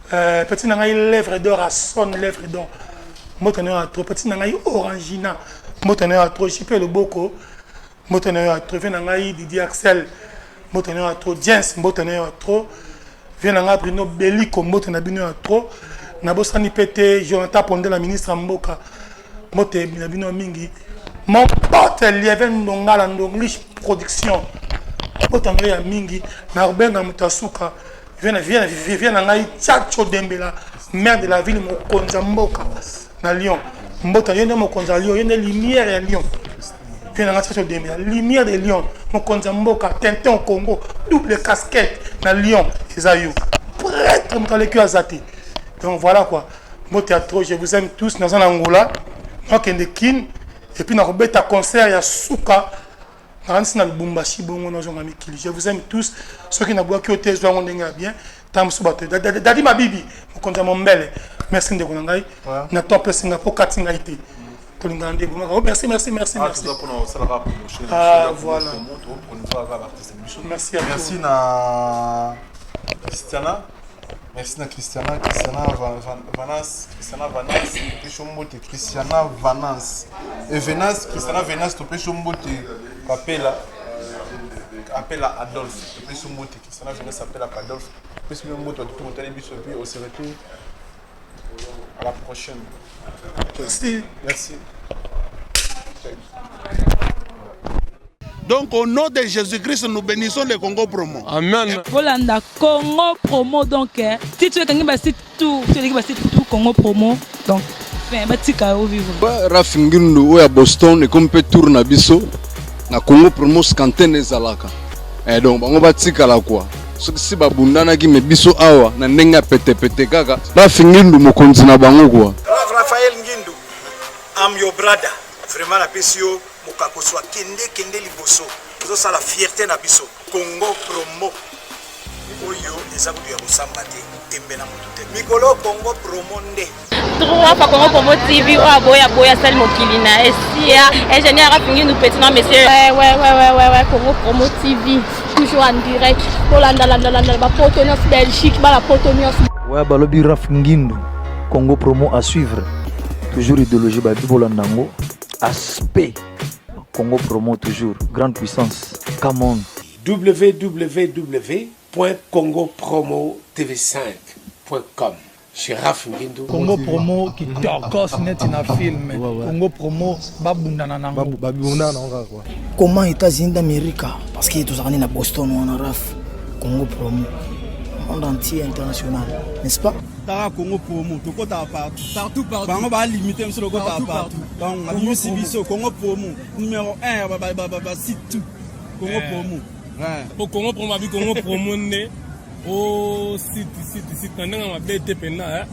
A: Petit Nangaï, lèvres d'or, à son lèvres d'or. Moi, tu as trop. Petit Nangaï, Orangina. Moi, tu as trop. Je peux le Boko. Moi, tu as trop. Nangaï, Didier Axel. Motene a trop Jens motene a trop vient nga Bruno Bellico motene bino a trop na bosani pété Jonathan Pondé la ministre Mboka motene bino mingi mon pote Lieven Ndongala Ndonglish production motene ya mingi na rubenga mutasuka vient nga Tchacho Dembela maire de la ville Mokonza Mboka na Lyon mbota yene Mokonza Lyon yene lumière ya Lyon. La lumière de Lyon, mon Konza Mboka, Tintin au Congo, double casquette dans Lyon, Esaïou. Prêtre, mon les Azati. Donc voilà quoi. Mon théâtre, je vous aime tous dans un Angola. Moi qui est kin, et puis dans un concert, il y a Souka. Dans le Bumbashi, je vous aime tous. Ceux qui n'ont pas qui ont été bien. Dadi ma bibi, mon Konza Mombele. Merci de vous avoir. Na top Singapour, Katingaïté. Merci. Ah, voilà. Merci à
B: merci na Christiana. Merci na Christiana Vanance. Christiana Vanance. Et Venance, Christiana Venance, tu peux chombote. Appelle à Adolphe. Tu peux chombote. Christiana Venance appelle à Adolphe. Tu peux chombote. Tu peux monter les bus et puis on se retrouve à la prochaine. Merci.
C: Donc au nom de Jésus-Christ, nous bénissons le Congo Promo.
E: Amen. Volanda Congo Promo donc si tu es quelqu'un qui tout Congo Promo donc fin batika au vivre.
F: Rafingindo ou à Boston et comme peut tourner biso na Congo Promo scanten ezalaka. Et donc bango batika la quoi. Si babundana ki me biso awa na ndenga pete kaka Rafingindo mokonzi na bango quoi.
G: Raphaël Ngindu, I'm your brother. Vraiment la PCO mokako soit kende liboso. Zo ça la fierté na biso. Congo Promo. Oyo eza kuya busamba te tembe na mutu te. Mikolo Congo Promo nde.
H: Trois fois Congo Promo TV boya sali mokili na esia ingénieur Rafingindo petit non monsieur. Ouais Congo Promo TV toujours en direct. Bolanda ba Potonios Belgique ba la Potonios.
I: Ouais balobi Rafingindo Congo Promo à suivre. Toujours idéologie ba Bibolandango. Aspect Congo Promo toujours grande puissance. Come on.
J: www.congopromotv5.com. Chez Rafingindo.
K: Congo Promo qui torcos net na film. Congo Promo babundana nango.
L: Comment États-Unis d'Amérique parce que tous na Boston on a raf Congo Promo monde entier international, n'est-ce pas?
M: Tara Congo Promo, tout côté partout. Bango ba limiter monsieur le côté partout. Donc on a Sibiso Congo Promo numéro 1 site tout. Congo Promo. Ouais.
O: Pour Congo Promo abi Congo Promo né au site ndanga mabete pena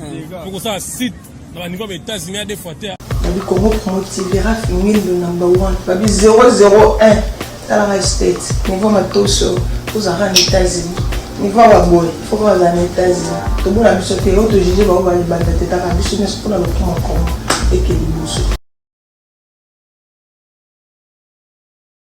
O: pour ça site dans niveau des États-Unis des fois terre.
P: Babi Congo Promo TV Rafingindo number 1. Babi 001 tala respect niveau matoso ozaka na États-Unis niveau ya boy faut pas aller aux États-Unis to bona biso te auto juger ba ba banda te taka biso ne sopona le point encore et que liboso